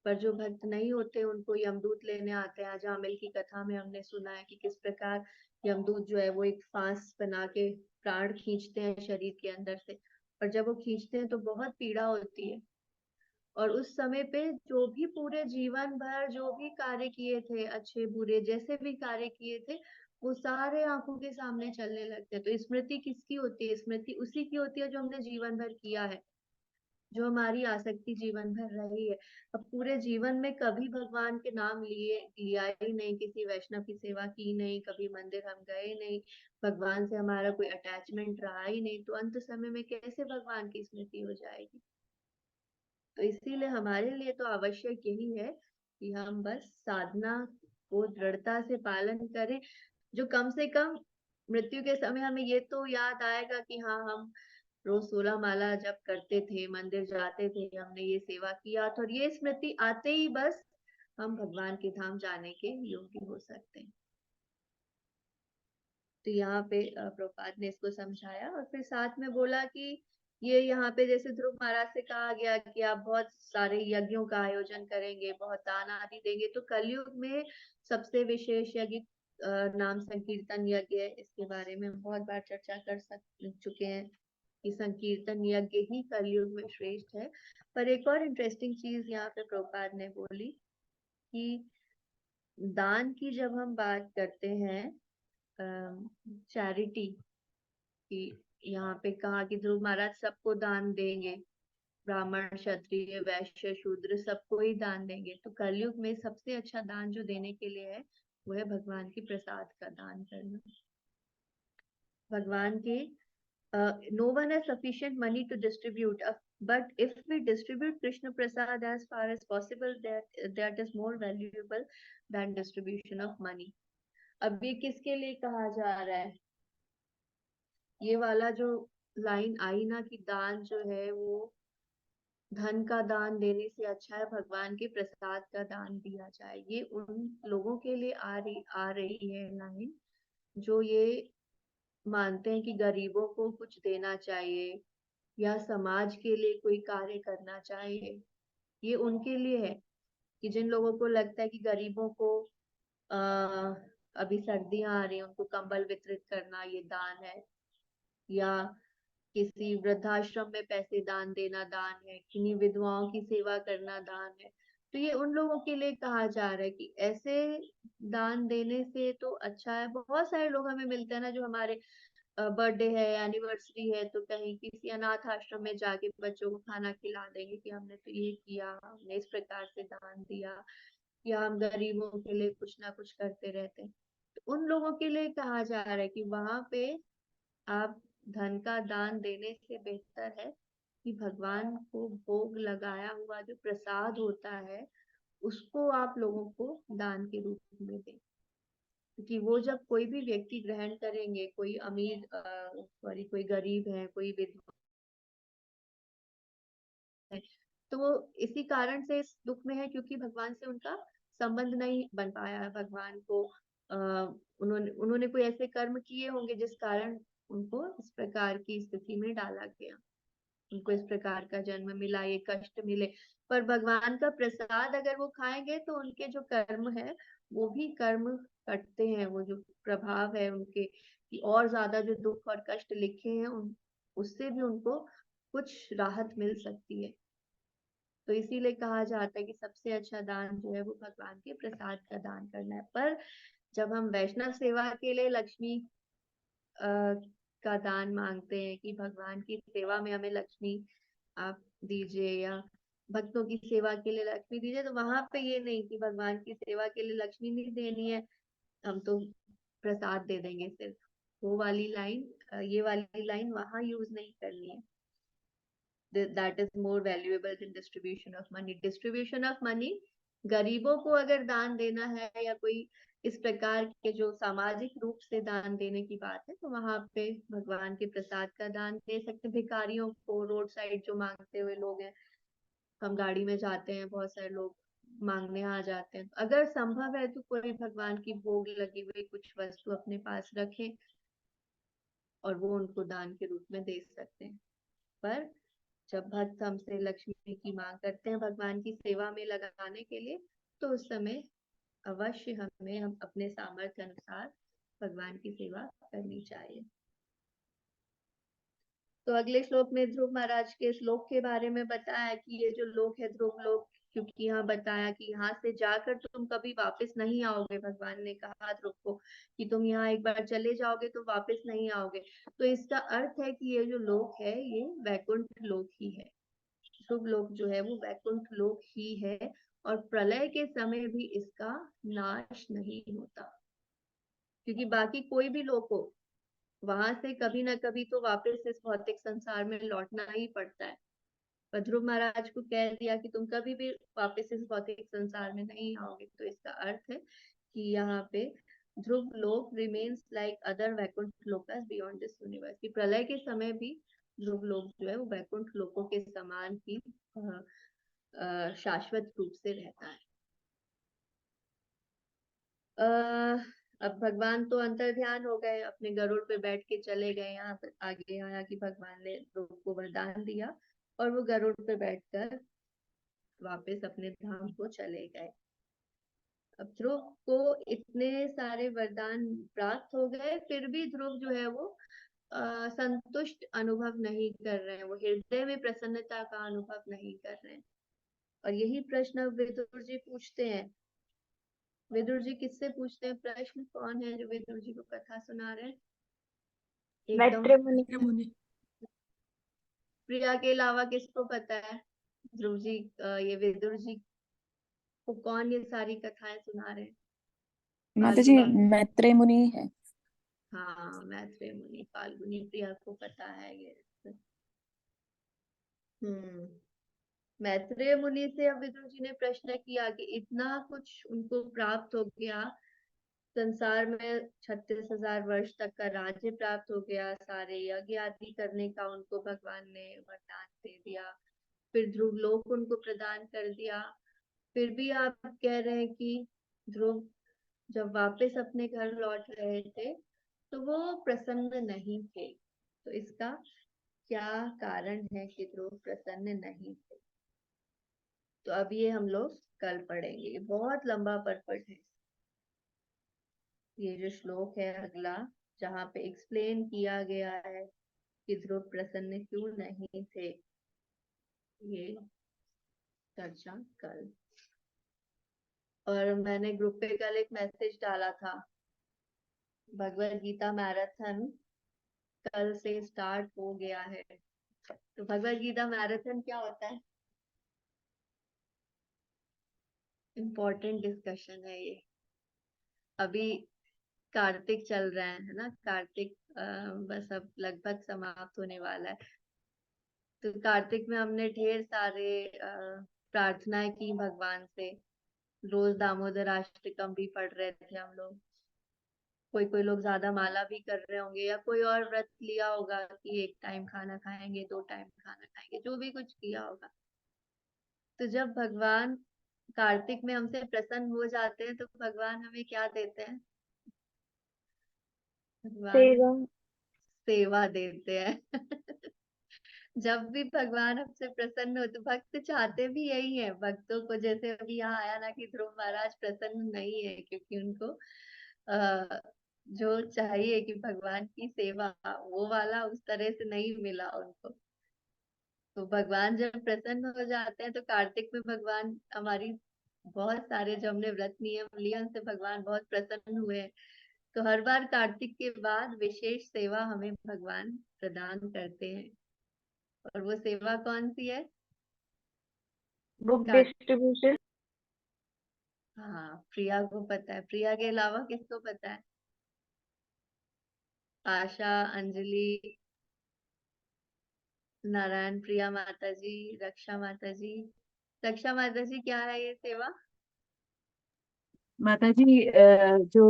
पर जो भक्त नहीं होते उनको यमदूत लेने आते हैं। आज आमिल की कथा में हमने सुना है कि किस प्रकार यमदूत जो है वो एक फांस बना के प्राण खींचते हैं शरीर के अंदर से, और जब वो खींचते हैं तो बहुत पीड़ा होती है। और उस समय पे जो भी पूरे जीवन भर जो भी कार्य किए थे, अच्छे बुरे जैसे भी कार्य किए थे, वो सारे आंखों के सामने चलने लगते हैं। तो स्मृति किसकी होती है? स्मृति उसी की होती है जो हमने जीवन भर किया है, जो हमारी आसक्ति जीवन भर रही है। अब पूरे जीवन में कभी भगवान के नाम लिया ही नहीं, किसी वैष्णव की सेवा की नहीं, कभी मंदिर हम गए नहीं, भगवान से हमारा कोई अटैचमेंट रहा ही नहीं, तो अंत समय में कैसे भगवान की स्मृति हो जाएगी? तो इसीलिए हमारे लिए तो आवश्यक यही है कि हम बस साधना को दृढ़ता से पालन करें, जो कम से कम मृत्यु के समय हमें ये तो याद आएगा कि हाँ, हम रोज 16 माला जप करते थे, मंदिर जाते थे, हमने ये सेवा किया था, और ये स्मृति आते ही बस हम भगवान के धाम जाने के योग्य हो सकते हैं। तो यहाँ पे प्रभुपाद ने इसको समझाया और फिर साथ में बोला कि ये यहाँ पे जैसे ध्रुव महाराज से कहा गया कि आप बहुत सारे यज्ञों का आयोजन करेंगे, बहुत दान आदि देंगे, तो कलयुग में सबसे विशेष यज्ञ नाम संकीर्तन यज्ञ है। इसके बारे में हम बहुत बार चर्चा कर चुके हैं कि संकीर्तन यज्ञ ही कलयुग में श्रेष्ठ है। पर एक और इंटरेस्टिंग चीज यहाँ पे प्रभुपाद ने बोली कि दान की जब हम बात करते हैं, चैरिटी की, यहाँ पे कहा कि ध्रुव महाराज सबको दान देंगे, ब्राह्मण क्षत्रिय वैश्य शूद्र सबको ही दान देंगे। तो कलयुग में सबसे अच्छा दान जो देने के लिए है वो है भगवान की प्रसाद का दान करना। भगवान के no one has sufficient money to distribute, but if we distribute Krishna Prasad as far as possible, that is more valuable than distribution of money. अब ये किसके लिए कहा जा रहा है? ये वाला जो लाइन आई ना कि दान जो है वो धन का दान देने से अच्छा है भगवान के प्रसाद का दान दिया जाए, ये उन लोगों के लिए आ रही है लाइन जो ये मानते हैं कि गरीबों को कुछ देना चाहिए या समाज के लिए कोई कार्य करना चाहिए। ये उनके लिए है कि जिन लोगों को लगता है कि गरीबों को अभी सर्दियां आ रही हैं, उनको कंबल वितरित करना ये दान है, या किसी वृद्धाश्रम में पैसे दान देना दान है, किन्हीं विधवाओं की सेवा करना दान है। तो ये उन लोगों के लिए कहा जा रहा है कि ऐसे दान देने से तो अच्छा है। बहुत सारे लोग हमें मिलते हैं ना, जो हमारे बर्थडे है, एनिवर्सरी है, तो कहीं किसी अनाथ आश्रम में जाके बच्चों को खाना खिला देंगे कि हमने तो ये किया, हमने इस प्रकार से दान दिया, या हम गरीबों के लिए कुछ ना कुछ करते रहते हैं। तो उन लोगों के लिए कहा जा रहा है कि वहां पे आप धन का दान देने से बेहतर है कि भगवान को भोग लगाया हुआ जो प्रसाद होता है उसको आप लोगों को दान के रूप में दें, क्योंकि वो जब कोई भी व्यक्ति ग्रहण करेंगे, कोई अमीर कोई गरीब है, कोई विधवा है, तो वो इसी कारण से इस दुख में है, क्योंकि भगवान से उनका संबंध नहीं बन पाया है। भगवान को उन्होंने कोई ऐसे कर्म किए होंगे जिस कारण उनको इस प्रकार की स्थिति में डाला गया, उनको इस प्रकार का जन्म मिला, ये कष्ट मिले। पर भगवान का प्रसाद अगर वो खाएंगे तो उनके जो कर्म है वो भी कर्म कटते हैं, वो जो प्रभाव है उनके कि और ज्यादा जो दुख और कष्ट लिखे हैं उससे भी उनको कुछ राहत मिल सकती है। तो इसीलिए कहा जाता है कि सबसे अच्छा दान जो है वो भगवान के प्रसाद का दान करना है। पर जब हम वैष्णव सेवा के लिए लक्ष्मी का दान मांगते हैं कि भगवान की सेवा में हमें लक्ष्मी आप दीजिए या भक्तों की सेवा के लिए लक्ष्मी दीजिए, तो वहां पे ये नहीं कि भगवान की सेवा के लिए लक्ष्मी नहीं देनी है, हम तो प्रसाद दे देंगे सिर्फ, वो वाली लाइन, ये वाली लाइन वहां यूज नहीं करनी है। that is more valuable than distribution of money. Distribution of money, गरीबों को अगर दान देना है या कोई इस प्रकार के जो सामाजिक रूप से दान देने की बात है, तो वहां पे भगवान के प्रसाद का दान दे सकते हैं। भिखारियों को, रोड साइड जो मांगते हुए लोग हैं, हम गाड़ी में जाते हैं, बहुत सारे लोग मांगने आ जाते हैं, अगर संभव है तो कोई भगवान की भोग लगी हुई कुछ वस्तु अपने पास रखें और वो उनको दान के रूप में दे सकते हैं। पर जब भक्त हमसे लक्ष्मी की मांग करते हैं भगवान की सेवा में लगाने के लिए, तो उस समय अवश्य हम अपने सामर्थ्य अनुसार भगवान की सेवा करनी चाहिए। तो अगले श्लोक में ध्रुव महाराज के श्लोक के बारे में बताया कि ये जो लोक है ध्रुव लोक, क्योंकि यहाँ बताया कि यहाँ से जाकर तुम कभी वापस नहीं आओगे। भगवान ने कहा ध्रुव को कि तुम यहाँ एक बार चले जाओगे तो वापस नहीं आओगे। तो इसका अर्थ है कि ये जो लोक है ये वैकुंठ लोक ही है। ध्रुव लोक जो है वो वैकुंठ लोक ही है, और प्रलय के समय भी इसका नाश नहीं होता, क्योंकि बाकी कोई भी लोक हो वहां से कभी ना कभी तो वापस इस भौतिक संसार में लौटना ही पड़ता है। पर ध्रुव महाराज को कह दिया कि तुम कभी भी वापस इस भौतिक संसार में नहीं आओगे। तो इसका अर्थ है कि यहाँ पे Dhruv Lok remains like other Vaikuntha लोकस बियॉन्ड दिस यूनिवर्स, की प्रलय के समय भी ध्रुव लोक जो है वो वैकुंठ लोकों के समान ही शाश्वत रूप से रहता है। अब भगवान तो अंतर ध्यान हो गए, अपने गरुड़ पे बैठ के चले गए। यहाँ पर आगे आया कि भगवान ने ध्रुव को वरदान दिया और वो गरुड़ पे बैठकर वापस अपने धाम को चले गए। अब ध्रुव को इतने सारे वरदान प्राप्त हो गए, फिर भी ध्रुव जो है वो संतुष्ट अनुभव नहीं कर रहे हैं, वो हृदय में प्रसन्नता का अनुभव नहीं कर रहे हैं। और यही प्रश्न विदुर जी पूछते हैं। विदुर जी किससे पूछते हैं प्रश्न? कौन है जो विदुर जी को कथा सुना रहे हैं? मैत्रेय मुनि। मुनि। प्रिया के अलावा किसको पता है ध्रुव जी, ये विदुर जी को कौन ये सारी कथाएं सुना रहे हैं? माता जी फाल्गुनी? मैत्रेय मुनि है। हाँ, मैत्रेय मुनि। फाल्गुनी प्रिया को पता है ये। मैत्रेय मुनि से अब विदुर जी ने प्रश्न किया कि इतना कुछ उनको प्राप्त हो गया, संसार में 36,000 वर्ष तक का राज्य प्राप्त हो गया, सारे यज्ञ आदि करने का उनको भगवान ने वरदान दे दिया, फिर ध्रुव लोक उनको प्रदान कर दिया, फिर भी आप कह रहे हैं कि ध्रुव जब वापस अपने घर लौट रहे थे तो वो प्रसन्न नहीं थे। तो इसका क्या कारण है कि ध्रुव प्रसन्न नहीं थे? तो अब ये हम लोग कल पढ़ेंगे, बहुत लंबा पर्पट है। ये जो श्लोक है अगला, जहाँ पे एक्सप्लेन किया गया है कि ध्रुव प्रसन्न क्यों नहीं थे, ये चर्चा कल। और मैंने ग्रुप पे कल एक मैसेज डाला था, भगवद गीता मैराथन कल से स्टार्ट हो गया है। तो भगवद गीता मैराथन क्या होता है? इम्पोर्टेंट डिस्कशन है ये। अभी कार्तिक चल रहा है ना, कार्तिक बस अब लगभग समाप्त होने वाला है। तो कार्तिक में हमने ढेर सारे प्रार्थनाएं की भगवान से, रोज दामोदर अष्टकम भी पढ़ रहे थे हम लोग। कोई कोई लोग ज्यादा माला भी कर रहे होंगे, या कोई और व्रत लिया होगा कि 1 टाइम खाना खाएंगे, 2 टाइम खाना खाएंगे, जो भी कुछ किया होगा। तो जब भगवान कार्तिक में हमसे प्रसन्न हो जाते हैं तो भगवान हमें क्या देते हैं? भगवान सेवा सेवा देते हैं। जब भी भगवान हमसे प्रसन्न हो तो भक्त चाहते भी यही है। भक्तों को जैसे अभी यहाँ आया ना कि ध्रुव महाराज प्रसन्न नहीं है क्योंकि उनको जो चाहिए कि भगवान की सेवा वो वाला उस तरह से नहीं मिला उनको। तो भगवान जब प्रसन्न हो जाते हैं तो कार्तिक में भगवान हमारी बहुत सारे जो हमने व्रत नियम लिए उनसे भगवान बहुत प्रसन्न हुए हैं। तो हर बार कार्तिक के बाद विशेष सेवा हमें भगवान प्रदान करते हैं। और वो सेवा कौन सी है? बुक कार्तिक। डिस्ट्रीब्यूशन हाँ, प्रिया को पता है। प्रिया के अलावा किसको पता है? आशा, अंजलि, नारायण, प्रिया माता जी, रक्षा माता जी। रक्षा माता जी, क्या है ये सेवा? माता जी जो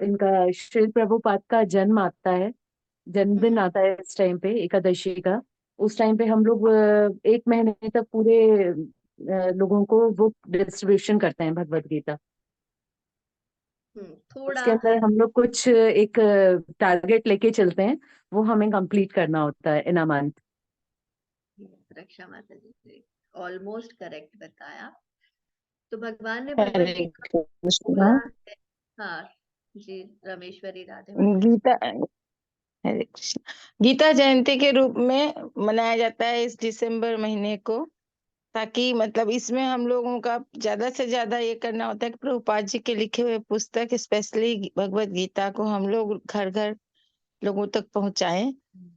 इनका श्री प्रभुपाद का जन्म आता है, जन्मदिन आता है इस टाइम पे एकादशी का, उस टाइम पे हम लोग 1 महीने तक पूरे लोगों को वो डिस्ट्रीब्यूशन करते हैं भगवत गीता। थोड़ा उसके अंदर हम लोग कुछ एक टारगेट लेके चलते हैं, वो हमें कंप्लीट करना होता है इन अ मंथ। रक्षा माता जी ने ऑलमोस्ट करेक्ट बताया। तो भगवान ने भगवत हरे गीता कृष्णा। बोला है। हाँ जी, रमेश्वरी राधे माता जी। गीता हरे कृष्ण। गीता जयंती के रूप में मनाया जाता है इस दिसंबर महीने को, ताकि मतलब इसमें हम लोगों का ज्यादा से ज्यादा ये करना होता है कि प्रभुपाद जी के लिखे हुए पुस्तक स्पेशली भगवत गीता को हम लोग घर घर लोगों तक पहुंचाएं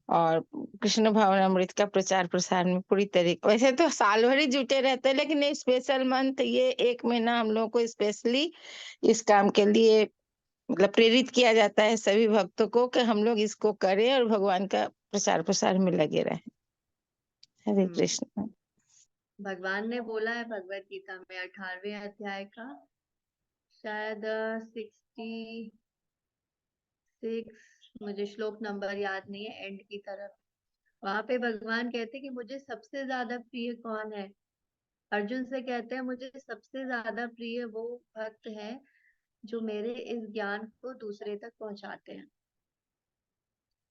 और कृष्ण भावनामृत का प्रचार प्रसार में पूरी तरीके। वैसे तो साल भर ही जुटे रहते हैं, लेकिन ये स्पेशल मंथ, ये 1 महीना हम लोग को स्पेशली इस काम के लिए मतलब प्रेरित किया जाता है सभी भक्तों को कि हम लोग इसको करें और भगवान का प्रचार प्रसार में लगे रहें। हरे कृष्ण। भगवान ने बोला है भगवत गीता में 18वें अध्याय का शायद 66, मुझे श्लोक नंबर याद नहीं है, एंड की तरफ वहां पे भगवान कहते हैं कि मुझे सबसे ज्यादा प्रिय कौन है। अर्जुन से कहते हैं मुझे सबसे ज्यादा प्रिय वो भक्त है जो मेरे इस ज्ञान को दूसरे तक पहुंचाते हैं।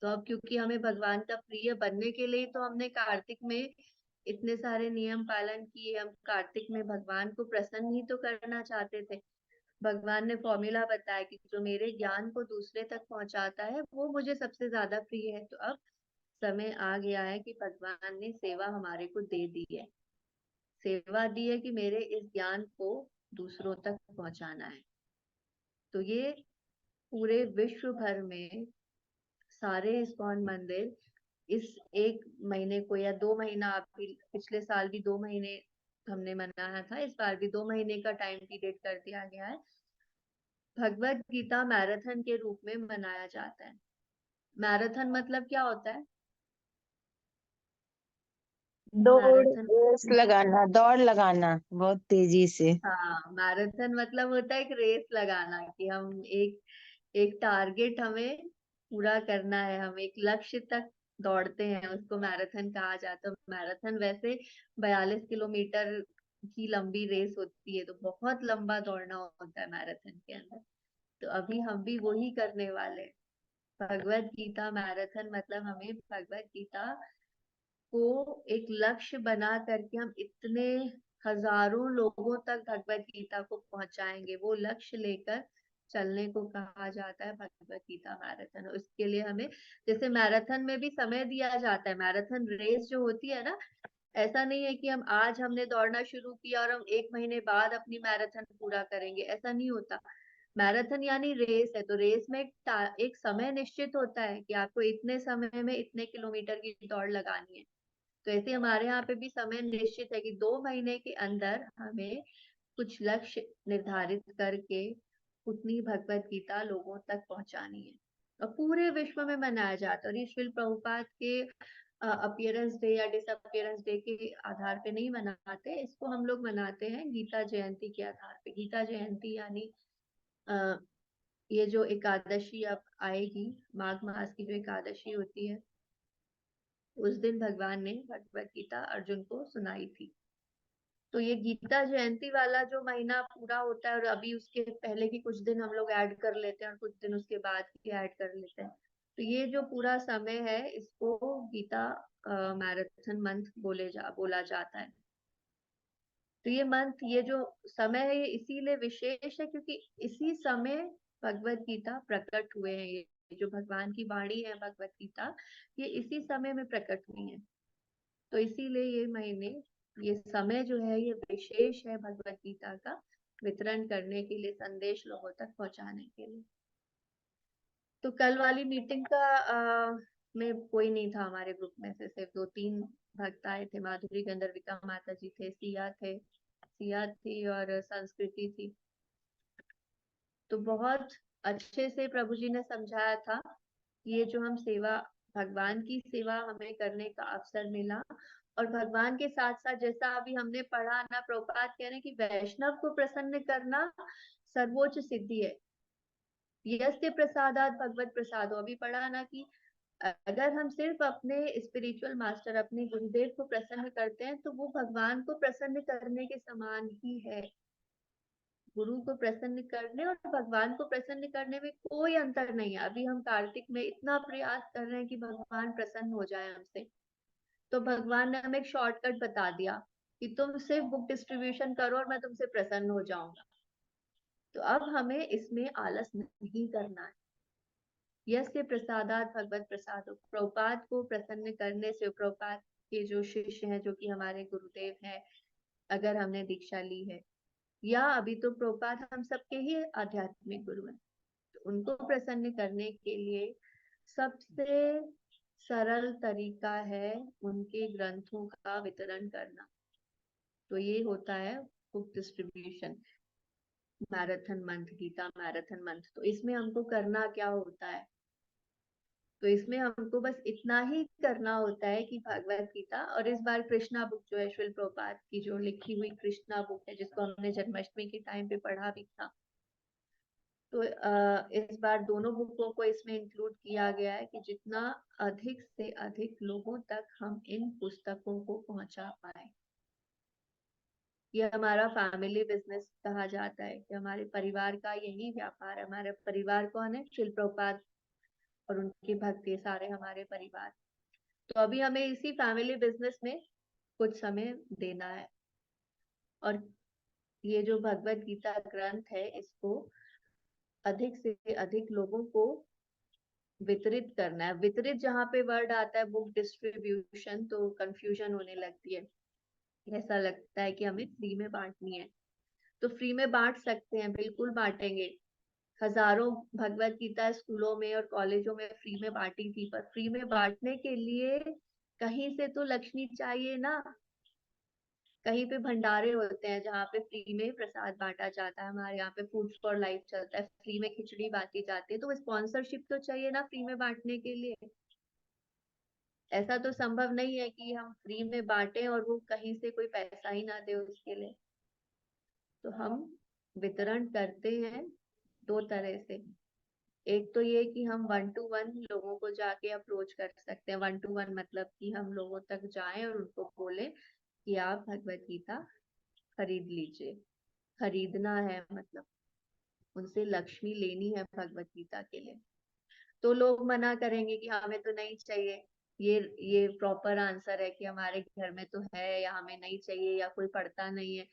तो अब क्योंकि हमें भगवान का प्रिय बनने के लिए तो हमने कार्तिक में इतने सारे नियम पालन किए। हम कार्तिक में भगवान को प्रसन्न ही तो करना चाहते थे। भगवान ने फॉर्मूला बताया कि जो मेरे ज्ञान को दूसरे तक पहुंचाता है वो मुझे सबसे ज्यादा प्रिय है। तो अब समय आ गया है कि भगवान ने सेवा हमारे को दे दी है। सेवा दी है कि मेरे इस ज्ञान को दूसरों तक पहुंचाना है। तो ये पूरे विश्व भर में सारे इस्कॉन मंदिर इस 1 महीने को या 2 महीना, आपकी पिछले साल भी 2 महीने हमने मनाया था, इस बार भी 2 महीने का टाइम पीरियड कर दिया गया है। भगवत गीता मैराथन के रूप में मनाया जाता है। मैराथन मतलब क्या होता है? दौड़ मैराथन, रेस लगाना, दौड़ लगाना बहुत तेजी से। हाँ, मैराथन मतलब होता है एक रेस लगाना कि हम एक एक टारगेट हमें पूरा करना है, हम एक लक्ष्य तक दौड़ते हैं, उसको मैराथन कहा जाता है। मैराथन वैसे 42 किलोमीटर की लंबी रेस होती है, तो बहुत लंबा दौड़ना होता है मैराथन के अंदर। तो अभी हम भी वही करने वाले हैं। भगवत गीता मैराथन मतलब हमें भगवत गीता को एक लक्ष्य बना करके हम इतने हजारों लोगों तक भगवत गीता को पहुंचाएंगे, वो लक्ष्य लेकर चलने को कहा जाता है भगवत गीता मैराथन। उसके लिए हमें, जैसे मैराथन में भी समय दिया जाता है, मैराथन रेस जो होती है ना, ऐसा नहीं है कि हम आज हमने दौड़ना शुरू किया और हम 1 महीने बाद अपनी मैराथन पूरा करेंगे, ऐसा नहीं होता। मैराथन यानी रेस है, तो रेस में एक समय निश्चित होता है कि आपको इतने समय में इतने किलोमीटर की दौड़ लगानी है। तो ऐसे हमारे यहाँ पे भी समय निश्चित है कि 2 महीने के अंदर हमें कुछ लक्ष्य निर्धारित करके उतनी भगवत गीता लोगों तक पहुंचानी है। और पूरे विश्व में मनाया जाता है। और ये श्रील प्रभुपाद के अपीयरेंस डे या डिसअपियरेंस डे के आधार पे नहीं मनाते, इसको हम लोग मनाते हैं गीता जयंती के आधार पे। गीता जयंती यानी ये जो एकादशी अब आएगी, माघ मास की जो एकादशी होती है, उस दिन भगवान ने भगवत गीता अर्जुन को सुनाई थी। तो ये गीता जयंती वाला जो महीना पूरा होता है और अभी उसके पहले की कुछ दिन हम लोग ऐड कर लेते हैं और कुछ दिन उसके बाद की ऐड कर लेते हैं, तो ये जो पूरा समय है इसको गीता मैराथन मंथ बोला जाता है। तो ये मंथ, ये जो समय है ये इसीलिए विशेष है क्योंकि इसी समय भगवत गीता प्रकट हुए हैं। ये जो भगवान की वाणी है भगवत गीता, ये इसी समय में प्रकट हुई है। तो इसीलिए ये महीने, ये समय जो है ये विशेष है भगवत गीता का वितरण करने के लिए, संदेश लोगों तक पहुंचाने के लिए। तो कल वाली मीटिंग का में कोई नहीं था हमारे ग्रुप में से, सिर्फ 2-3 भक्त आए थे। माधुरी गंधर्विका माता जी थे, सिया थी और संस्कृति थी। तो बहुत अच्छे से प्रभु जी ने समझाया था, ये जो हम सेवा, भगवान की सेवा हमें करने का अवसर मिला, और भगवान के साथ साथ जैसा अभी हमने पढ़ा ना, प्रभुपाद कह रहे हैं कि वैष्णव को प्रसन्न करना सर्वोच्च सिद्धि है। यस्य प्रसादात भगवत प्रसादो, अभी पढ़ा ना कि अगर हम सिर्फ अपने स्पिरिचुअल मास्टर, अपने गुरुदेव को प्रसन्न करते हैं तो वो भगवान को प्रसन्न करने के समान ही है। गुरु को प्रसन्न करने और भगवान को प्रसन्न करने में कोई अंतर नहीं है। अभी हम कार्तिक में इतना प्रयास कर रहे हैं कि भगवान प्रसन्न हो जाए हमसे, तो भगवान ने हमें एक शॉर्टकट बता दिया कि तुम सिर्फ बुक डिस्ट्रीब्यूशन करो और मैं तुमसे प्रसन्न हो जाऊंगा। तो अब हमें इसमें आलस नहीं करना है। यस्य प्रसादात भगवत प्रसादो, प्रभुपाद को प्रसन्न करने से, प्रभुपाद के जो शिष्य हैं जो कि हमारे गुरुदेव हैं, अगर हमने दीक्षा ली है, या अभी तो प्रभुपाद हम सबके ही आध्यात्मिक गुरु हैं, तो उनको प्रसन्न करने के लिए सबसे सरल तरीका है उनके ग्रंथों का वितरण करना। तो ये होता है book distribution marathon month, Gita marathon month. तो इसमें हमको करना क्या होता है? तो इसमें हमको बस इतना ही करना होता है कि भगवत गीता, और इस बार कृष्णा बुक जो है श्रील प्रभुपाद की जो लिखी हुई कृष्णा बुक है, जिसको हमने जन्माष्टमी के टाइम पे पढ़ा भी था, तो इस बार दोनों बुकों को इसमें इंक्लूड किया गया है कि जितना अधिक से अधिक लोगों तक हम इन पुस्तकों को पहुंचा पाए। ये हमारा फैमिली बिजनेस कहा जाता है कि हमारे परिवार का यही व्यापार है। हमारे परिवार कौन है? श्रील प्रभुपाद और उनके भक्त, ये सारे हमारे परिवार। तो अभी हमें इसी फैमिली बिजनेस में कुछ समय देना है, और ये जो भगवत गीता ग्रंथ है इसको अधिक से अधिक लोगों को वितरित करना है। वितरित जहाँ पे वर्ड आता है बुक डिस्ट्रीब्यूशन, तो कंफ्यूजन होने लगती है, ऐसा लगता है कि हमें फ्री में बांटनी है। तो फ्री में बांट सकते हैं, बिल्कुल बांटेंगे। हजारों भगवत गीता स्कूलों में और कॉलेजों में फ्री में बांटी थी, पर फ्री में बांटने के लिए कहीं से तो लक्ष्मी चाहिए ना। कहीं पे भंडारे होते हैं जहाँ पे फ्री में प्रसाद बांटा जाता है। हमारे यहाँ पे फूड फॉर लाइफ चलता है, फ्री में खिचड़ी बांटी जाती है। तो स्पॉन्सरशिप तो चाहिए ना फ्री में बांटने के लिए। ऐसा तो संभव नहीं है कि हम फ्री में बांटे और वो कहीं से कोई पैसा ही ना दे उसके लिए। तो हम वितरण करते हैं 2 तरह से। एक तो ये कि हम 1 to 1 लोगों को जाके अप्रोच कर सकते हैं। 1 to 1 मतलब कि हम लोगों तक जाएं और उनको बोले कि आप भगवत गीता खरीद लीजिए। खरीदना है मतलब उनसे लक्ष्मी लेनी है भगवत गीता के लिए। तो लोग मना करेंगे कि हमें तो नहीं चाहिए। ये प्रॉपर आंसर है कि हमारे घर में तो है, या हमें नहीं चाहिए, या कोई पढ़ता नहीं है।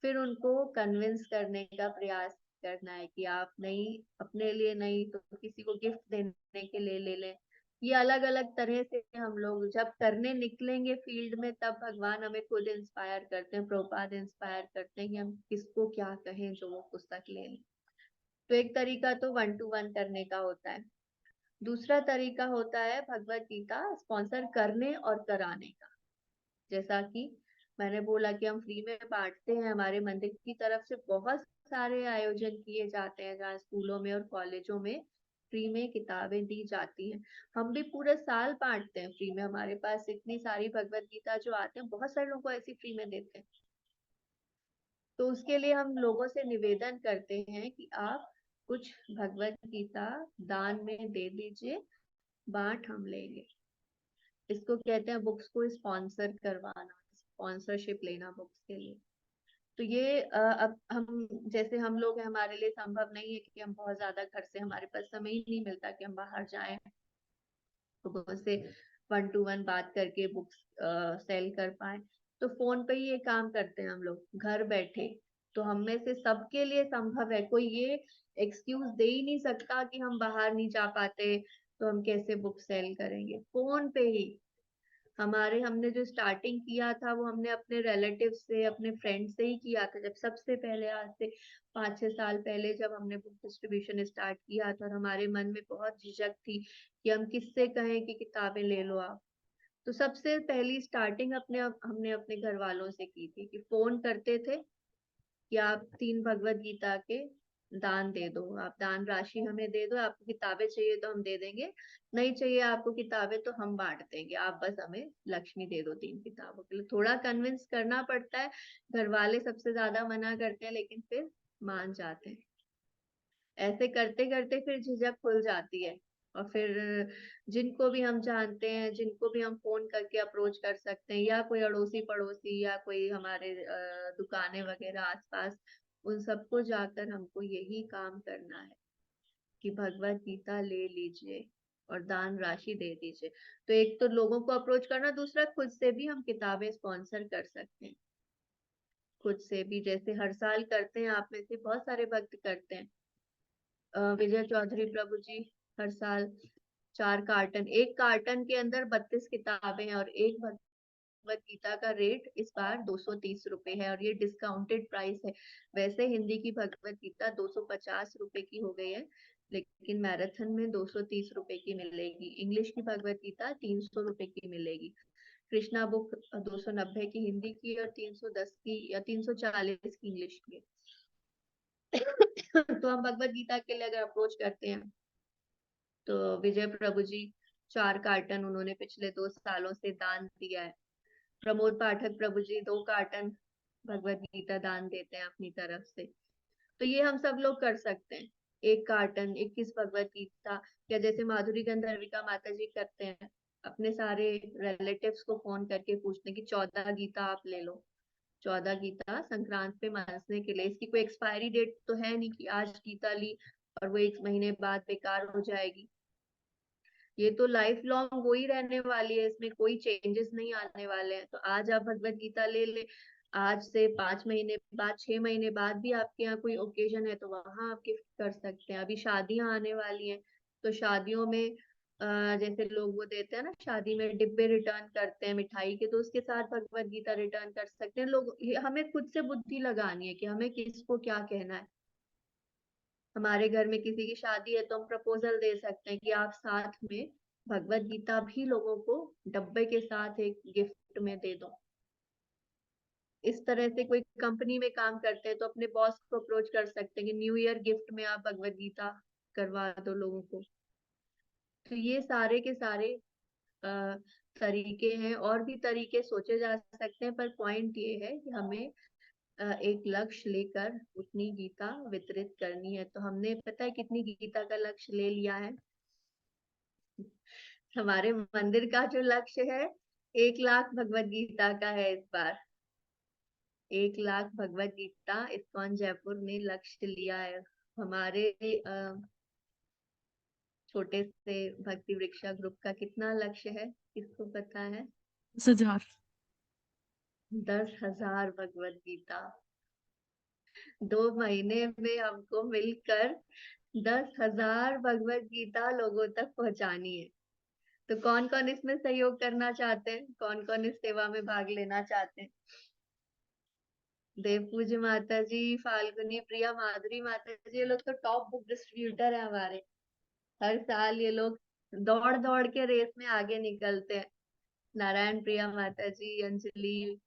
फिर उनको कन्विंस करने का प्रयास करना है कि आप नहीं, अपने लिए नहीं तो किसी को गिफ्ट देने के लिए ले लें। ये अलग अलग तरह से हम लोग जब करने निकलेंगे फील्ड में, तब भगवान हमें खुद इंस्पायर करते हैं, प्रभुपाद इंस्पायर करते हैं कि हम किसको क्या कहें जो वो पुस्तक ले लें। तो एक तरीका तो 1 to 1 करने का होता है। दूसरा तरीका होता है भगवत गीता स्पॉन्सर करने और कराने का। जैसा कि मैंने बोला कि हम फ्री में बांटते हैं। हमारे मंदिर की तरफ से बहुत सारे आयोजन किए जाते हैं जहाँ स्कूलों में और कॉलेजों में फ्री में किताबें दी जाती हैं। हम भी पूरे साल बांटते हैं फ्री में। हमारे पास इतनी सारी भगवत गीता जो आते हैं, बहुत सारे लोगों को ऐसी फ्री में देते हैं। तो उसके लिए हम लोगों से निवेदन करते हैं कि आप कुछ भगवत गीता दान में दे दीजिए, बांट हम लेंगे। इसको कहते हैं बुक्स को स्पॉन्सर करवाना, स्पॉन्सरशिप लेना बुक्स के लिए। तो ये अब हम जैसे हम लोग हैं, हमारे लिए संभव नहीं है कि हम बहुत ज्यादा घर से, हमारे पास समय ही नहीं मिलता कि हम बाहर जाएं तो से 1-to-1 बात करके बुक्स सेल कर पाए। तो फोन पे ही ये काम करते हैं हम लोग घर बैठे। तो हम में से सबके लिए संभव है, कोई ये एक्सक्यूज दे ही नहीं सकता कि हम बाहर नहीं जा पाते तो हम कैसे बुक सेल करेंगे। फोन पे ही हमने जो स्टार्टिंग किया था वो हमने अपने रिलेटिव से, अपने फ्रेंड से ही किया था। जब सबसे पहले आज से 5-6 साल पहले जब हमने बुक डिस्ट्रीब्यूशन स्टार्ट किया था, और हमारे मन में बहुत झिझक थी कि हम किससे कहें कि किताबें ले लो आप। तो सबसे पहली स्टार्टिंग हमने अपने घर वालों से की थी कि फोन करते थे कि आप 3 भगवत गीता के दान दे दो, आप दान राशि हमें दे दो, आपको किताबें चाहिए तो हम दे देंगे, नहीं चाहिए आपको किताबें तो हम बांट देंगे, आप बस हमें लक्ष्मी दे दो 3 किताबों के लिए। थोड़ा कन्विंस करना पड़ता है, घर वाले सबसे ज्यादा मना करते हैं लेकिन फिर मान जाते हैं। ऐसे करते करते फिर झिझक खुल जाती है, और फिर जिनको भी हम जानते हैं, जिनको भी हम फोन करके अप्रोच कर सकते हैं, या कोई अड़ोसी पड़ोसी या कोई हमारे दुकानें वगैरह आसपास, उन सबको जाकर हमको यही काम करना है कि भगवत गीता ले लीजिए और दान राशि दे दीजिए। तो एक तो लोगों को अप्रोच करना, दूसरा खुद से भी हम किताबें स्पॉन्सर कर सकते हैं। खुद से भी, जैसे हर साल करते हैं, आप में से बहुत सारे भक्त करते हैं। विजय चौधरी प्रभु जी हर साल 4 कार्टन, एक कार्टन के अंदर 32 किताबें हैं, और एक भगवत गीता का रेट इस बार 230 रुपए है, और ये डिस्काउंटेड प्राइस है। वैसे हिंदी की भगवत गीता 250 रुपए की हो गई है, लेकिन मैराथन में 230 रुपए की मिलेगी। इंग्लिश की भगवत गीता 300 रुपए की मिलेगी। कृष्णा बुक 290 की हिंदी की, और 310 की या 340 की इंग्लिश की। तो हम भगवत गीता के लिए अगर अप्रोच करते हैं तो विजय प्रभु जी 4 कार्टन उन्होंने पिछले 2 सालों से दान दिया है। प्रमोद पाठक प्रभु जी 2 कार्टन भगवत गीता दान देते हैं अपनी तरफ से। तो ये हम सब लोग कर सकते हैं, 1 कार्टन 21 भगवत गीता, या जैसे माधुरी गंधर्विका माता जी करते हैं, अपने सारे रिलेटिव्स को फोन करके पूछते हैं कि 14 गीता आप ले लो, 14 गीता संक्रांत पे मनसने के लिए। इसकी कोई एक्सपायरी डेट तो है नहीं कि आज गीता ली और वो 1 महीने बाद बेकार हो जाएगी। ये तो लाइफ लॉन्ग वो ही रहने वाली है, इसमें कोई चेंजेस नहीं आने वाले हैं। तो आज आप भगवत गीता ले ले, आज से 5 महीने बाद, 6 महीने बाद भी आपके यहाँ कोई ओकेजन है तो वहां आप गिफ्ट कर सकते हैं। अभी शादियां आने वाली हैं, तो शादियों में जैसे लोग वो देते हैं ना, शादी में डिब्बे रिटर्न करते हैं मिठाई के, तो उसके साथ भगवत गीता रिटर्न कर सकते हैं लोग। हमें खुद से बुद्धि लगानी है कि हमें किसको क्या कहना है। हमारे घर में किसी की शादी है तो हम प्रपोजल दे सकते हैं कि आप साथ में भगवत गीता भी लोगों को डब्बे के साथ एक गिफ्ट में दे दो। इस तरह से कोई कंपनी में काम करते हैं तो अपने बॉस को अप्रोच कर सकते हैं कि न्यू ईयर गिफ्ट में आप भगवत गीता करवा दो लोगों को। तो ये सारे के सारे तरीके हैं, और भी तरीके सोचे जा सकते हैं, पर पॉइंट ये है कि हमें एक लक्ष्य लेकर उतनी गीता वितरित करनी है। तो हमने पता है कितनी गीता का लक्ष्य ले लिया है। हमारे मंदिर का जो लक्ष्य है 1 लाख भगवत गीता का है इस बार। 1 लाख भगवत गीता इस्कॉन जयपुर ने लक्ष्य लिया है। हमारे छोटे से भक्ति वृक्षा ग्रुप का कितना लक्ष्य है, किसको पता है? 10,000। 10,000 भगवत गीता। 2 महीने में हमको मिलकर 10,000 भगवत गीता लोगों तक पहुंचानी है। तो कौन कौन इसमें सहयोग करना चाहते हैं, कौन कौन इस सेवा में भाग लेना चाहते हैं? देव पूज्य माता जी, फाल्गुनी प्रिया, माधुरी माता जी, ये लोग तो टॉप बुक डिस्ट्रीब्यूटर है हमारे। हर साल ये लोग दौड़ दौड़ के रेस में आगे निकलते हैं। नारायण प्रिया माता जी, अंजलि,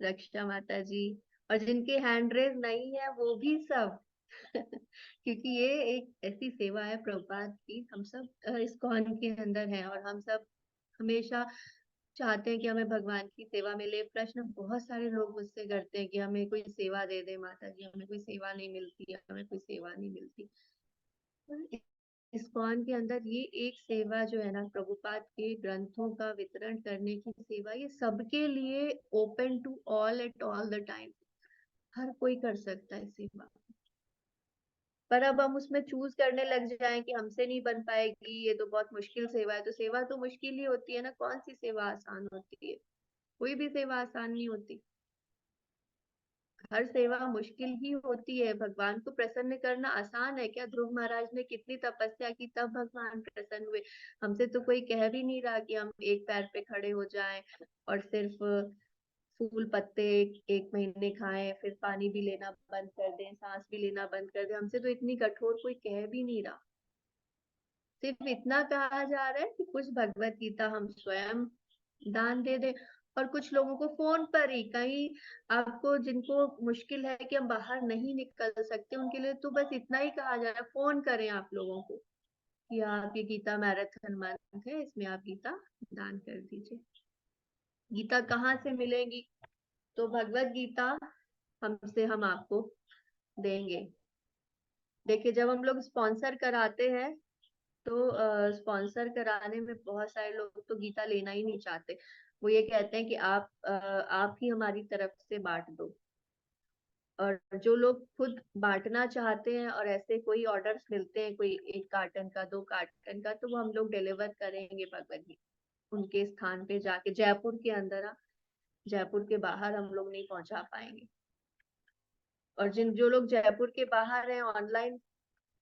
रक्षा माता जी, और जिनके हैंड रेज नहीं है वो भी सब क्योंकि ये एक ऐसी सेवा है प्रभुपाद की, हम सब इस्कॉन के अंदर हैं, और हम सब हमेशा चाहते हैं कि हमें भगवान की सेवा मिले। प्रश्न बहुत सारे लोग मुझसे करते हैं कि हमें कोई सेवा दे दे माता जी, हमें कोई सेवा नहीं मिलती है, हमें कोई सेवा नहीं मिलती। इस्कॉन के अंदर ये एक सेवा जो है ना, प्रभुपाद के ग्रंथों का वितरण करने की सेवा, ये सबके लिए open to all at all the time. हर कोई कर सकता है सेवा, पर अब हम उसमें चूज करने लग जाएं कि हमसे नहीं बन पाएगी, ये तो बहुत मुश्किल सेवा है। तो सेवा तो मुश्किल ही होती है ना, कौन सी सेवा आसान होती है? कोई भी सेवा आसान नहीं होती, हर सेवा मुश्किल ही होती है। भगवान को प्रसन्न करना आसान है क्या? ध्रुव महाराज ने कितनी तपस्या की तब भगवान प्रसन्न हुए। हमसे तो कोई कह भी नहीं रहा कि हम एक पैर पे खड़े हो जाएं और सिर्फ फूल पत्ते एक महीने खाएं, फिर पानी भी लेना बंद कर दें, सांस भी लेना बंद कर दें। हमसे तो इतनी कठोर कोई कह भी नहीं रहा। सिर्फ इतना कहा जा रहा है कि कुछ भगवत गीता हम स्वयं दान दे दें, और कुछ लोगों को फोन पर ही, कहीं आपको जिनको मुश्किल है कि हम बाहर नहीं निकल सकते, उनके लिए तो बस इतना ही कहा जा रहा है, फोन करें आप लोगों को कि आप ये गीता मैराथन मंथ है, इसमें आप गीता दान कर दीजिए। गीता कहाँ से मिलेगी? तो भगवत गीता हमसे हम आपको देंगे। देखिए, जब हम लोग स्पॉन्सर कराते हैं तो स्पॉन्सर कराने में बहुत सारे लोग तो गीता लेना ही नहीं चाहते। वो ये कहते हैं कि आप ही हमारी तरफ से बांट दो। और जो लोग खुद बांटना चाहते हैं और ऐसे कोई ऑर्डर्स मिलते हैं, कोई 1 कार्टन का 2 कार्टन का, तो वो हम लोग डिलीवर करेंगे भगवत गीता उनके स्थान पे जाके। जयपुर के अंदर, जयपुर के बाहर हम लोग नहीं पहुंचा पाएंगे। और जो लोग जयपुर के बाहर हैं, ऑनलाइन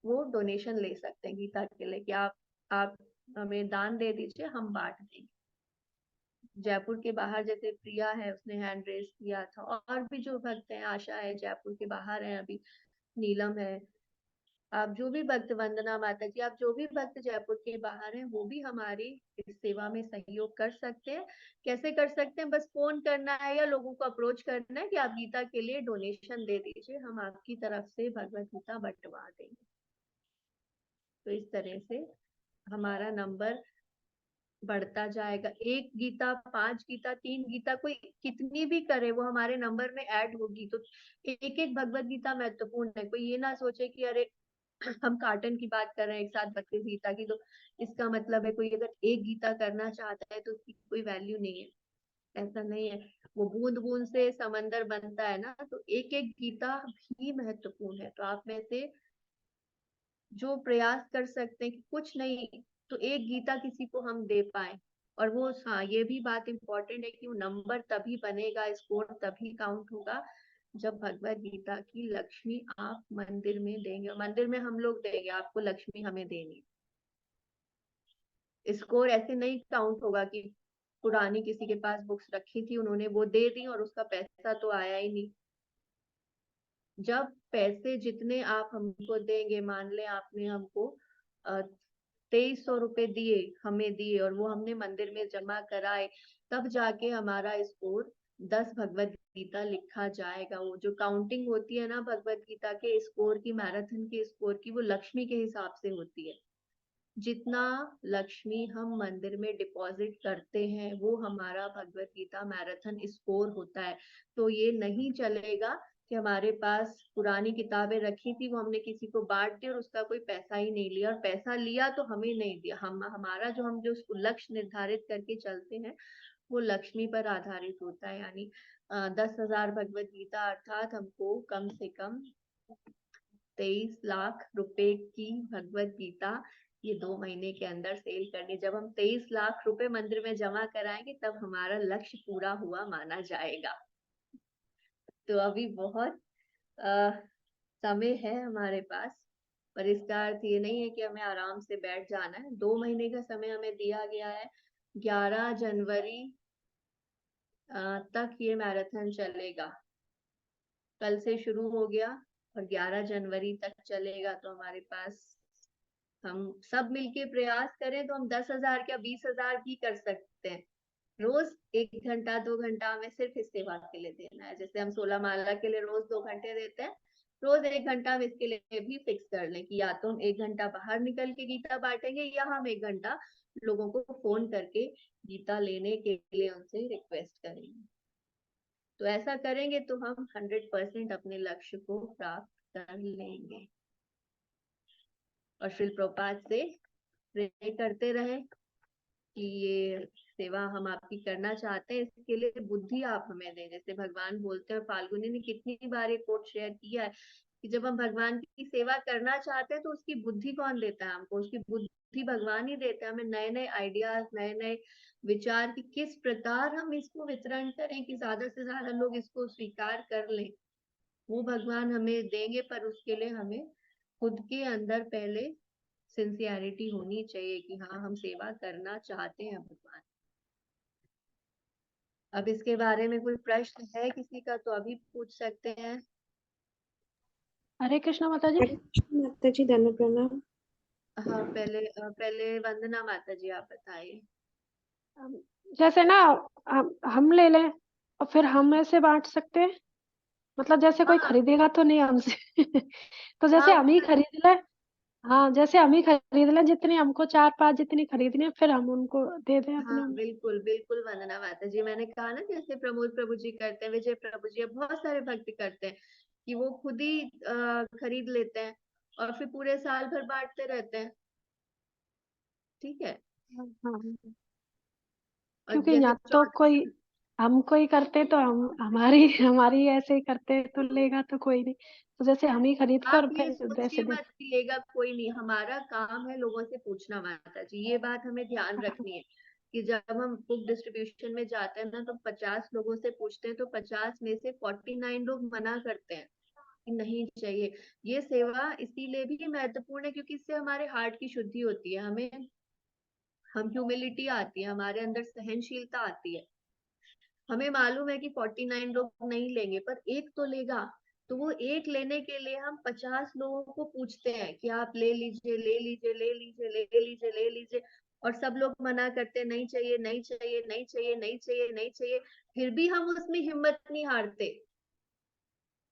वो डोनेशन ले सकते हैं गीता के लिए कि आप हमें दान दे दीजिए, हम बांट देंगे। जयपुर के बाहर जैसे प्रिया है, उसने हैंड रेस किया था, और भी जो भक्त हैं, आशा है जयपुर के बाहर है अभी, नीलम है, आप जो भी भक्त, वंदना माता जी, आप जो भी भक्त जयपुर के बाहर हैं, वो भी हमारी इस सेवा में सहयोग कर सकते हैं। कैसे कर सकते हैं? बस फोन करना है या लोगों को अप्रोच करना है कि आप गीता के लिए डोनेशन दे दीजिए, हम आपकी तरफ से भगवत गीता बंटवा देंगे। तो इस तरह से हमारा नंबर बढ़ता जाएगा। 1 गीता, 5 गीता, 3 गीता, कोई कितनी भी करे, वो हमारे नंबर में ऐड होगी। तो एक एक भगवत गीता महत्वपूर्ण है। कोई ये ना सोचे कि अरे हम कार्टन की बात कर रहे हैं एक साथ 32 गीता की, तो इसका मतलब है कोई अगर 1 गीता करना चाहता है तो उसकी कोई वैल्यू नहीं है। ऐसा नहीं है, वो बूंद बूंद से समंदर बनता है ना, तो एक एक गीता भी महत्वपूर्ण है। तो आप में से जो प्रयास कर सकते हैं कि कुछ नहीं तो 1 गीता किसी को हम दे पाए। और वो, हाँ, ये भी बात इम्पोर्टेंट है कि वो नंबर तभी बनेगा, स्कोर तभी काउंट होगा जब भगवत गीता की लक्ष्मी आप मंदिर में देंगे। और मंदिर में हम लोग देंगे, आपको लक्ष्मी हमें देनी। स्कोर ऐसे नहीं काउंट होगा कि पुरानी किसी के पास बुक्स रखी थी, उन्होंने वो दे दी और उसका पैसा तो आया ही नहीं। जब पैसे जितने आप हमको देंगे, मान लें आपने हमको 2300 रुपए दिए, हमें दिए, और वो हमने मंदिर में जमा कराए, तब जाके हमारा स्कोर 10 भगवत गीता लिखा जाएगा। वो जो काउंटिंग होती है ना भगवत गीता के स्कोर की, मैराथन के स्कोर की, वो लक्ष्मी के हिसाब से होती है। जितना लक्ष्मी हम मंदिर में डिपॉजिट करते हैं, वो हमारा भगवत गीता मैराथन स्कोर होता है। तो ये नहीं चलेगा कि हमारे पास पुरानी किताबें रखी थी, वो हमने किसी को बांट दी और उसका कोई पैसा ही नहीं लिया, और पैसा लिया तो हमें नहीं दिया। हमारा जो लक्ष्य निर्धारित करके चलते हैं, वो लक्ष्मी पर आधारित होता है। यानी 10,000 भगवत गीता, अर्थात हमको कम से कम 23 लाख रुपए की भगवत गीता ये 2 महीने के अंदर सेल करनी। जब हम 23 लाख रुपए मंदिर में जमा कराएंगे, तब हमारा लक्ष्य पूरा हुआ माना जाएगा। तो अभी बहुत समय है हमारे पास, पर इसका अर्थ ये नहीं है कि हमें आराम से बैठ जाना है। 2 महीने का समय हमें दिया गया है। 11 जनवरी तक ये मैराथन चलेगा। कल से शुरू हो गया और 11 जनवरी तक चलेगा। तो हमारे पास, हम सब मिलके प्रयास करें तो हम 10,000 या 20,000 भी कर सकते हैं। रोज 1 घंटा 2 घंटा हमें सिर्फ इस सेवा के लिए देना है। जैसे हम 16 माला के लिए रोज 2 घंटे देते हैं, रोज 1 घंटा हम इसके लिए भी फिक्स कर लें कि या तो हम 1 घंटा बाहर निकल के गीता बांटेंगे, या हम 1 घंटा लोगों को फोन करके गीता लेने के लिए उनसे रिक्वेस्ट करेंगे। तो ऐसा करेंगे तो हम 100% अपने लक्ष्य को प्राप्त कर लेंगे। और श्रील प्रभुपाद से प्रे करते रहे कि ये सेवा हम आपकी करना चाहते हैं, इसके लिए बुद्धि आप हमें दें। जैसे भगवान बोलते हैं, फाल्गुनी ने कितनी बार ये कोट शेयर किया है कि जब हम भगवान की सेवा करना चाहते हैं तो उसकी बुद्धि कौन देता है हमको? उसकी बुद्धि भगवान ही देता है हमें, नए नए आइडियाज, नए नए विचार कि किस प्रकार हम इसको वितरण करें कि ज्यादा से ज्यादा लोग इसको स्वीकार कर लें। वो भगवान हमें देंगे, पर उसके लिए हमें खुद के अंदर पहले सिंसियरिटी होनी चाहिए कि हाँ, हम सेवा करना चाहते हैं भगवान। अब इसके बारे में कोई प्रश्न है किसी का तो अभी पूछ सकते हैं। हरे कृष्णा माता जी। माता जी धन्य प्रणाम। हाँ, पहले वंदना माता जी आप बताइए। जैसे ना हम ले लें और फिर हम ऐसे बांट सकते हैं, मतलब जैसे कोई हाँ खरीदेगा तो नहीं हमसे तो जैसे हाँ हम ही खरीद लें। हाँ, जैसे हम ही खरीद लें, जितनी हमको 4-5 जितनी खरीदनी है, फिर हम उनको दे दें अपने हाँ, बिल्कुल बिल्कुल वंदना माता जी। मैंने कहा ना, जैसे प्रमोद प्रभु जी करते हैं, विजय प्रभु जी, बहुत सारे भक्त करते हैं कि वो खुद ही खरीद लेते हैं और फिर पूरे साल भर बांटते रहते हैं। ठीक है। हाँ हाँ। और क्योंकि जैसे यहाँ तो कोई हम कोई करते तो हम हमारी हमारी ऐसे ही करते तो लेगा तो कोई नहीं, तो जैसे हम ही खरीद आप कर ये फिर वैसे सोचिए दे। मत कि लेगा कोई नहीं, हमारा काम है लोगों से पूछना माता जी। ये बात हमें ध्यान रखनी है कि जब हम बुक डिस्ट्रीब्यूशन में जाते हैं ना, तो 50 लोगों से पूछते हैं तो 50 में से 49 लोग मना करते हैं कि नहीं चाहिए। ये सेवा इसीलिए भी महत्वपूर्ण है क्योंकि इससे हमारे हार्ट की शुद्धि होती है, हम ह्यूमिलिटी आती है, हमारे अंदर सहनशीलता आती है। हमें मालूम है कि 49 लोग नहीं लेंगे, पर एक तो लेगा। तो वो एक लेने के लिए हम 50 लोगों को पूछते हैं कि आप ले लीजिए, ले लीजिए, ले लीजिए, ले लीजिए, ले लीजिए, और सब लोग मना करते, नहीं चाहिए, नहीं चाहिए, नहीं चाहिए, नहीं चाहिए, नहीं चाहिए। फिर भी हम उसमें हिम्मत नहीं हारते।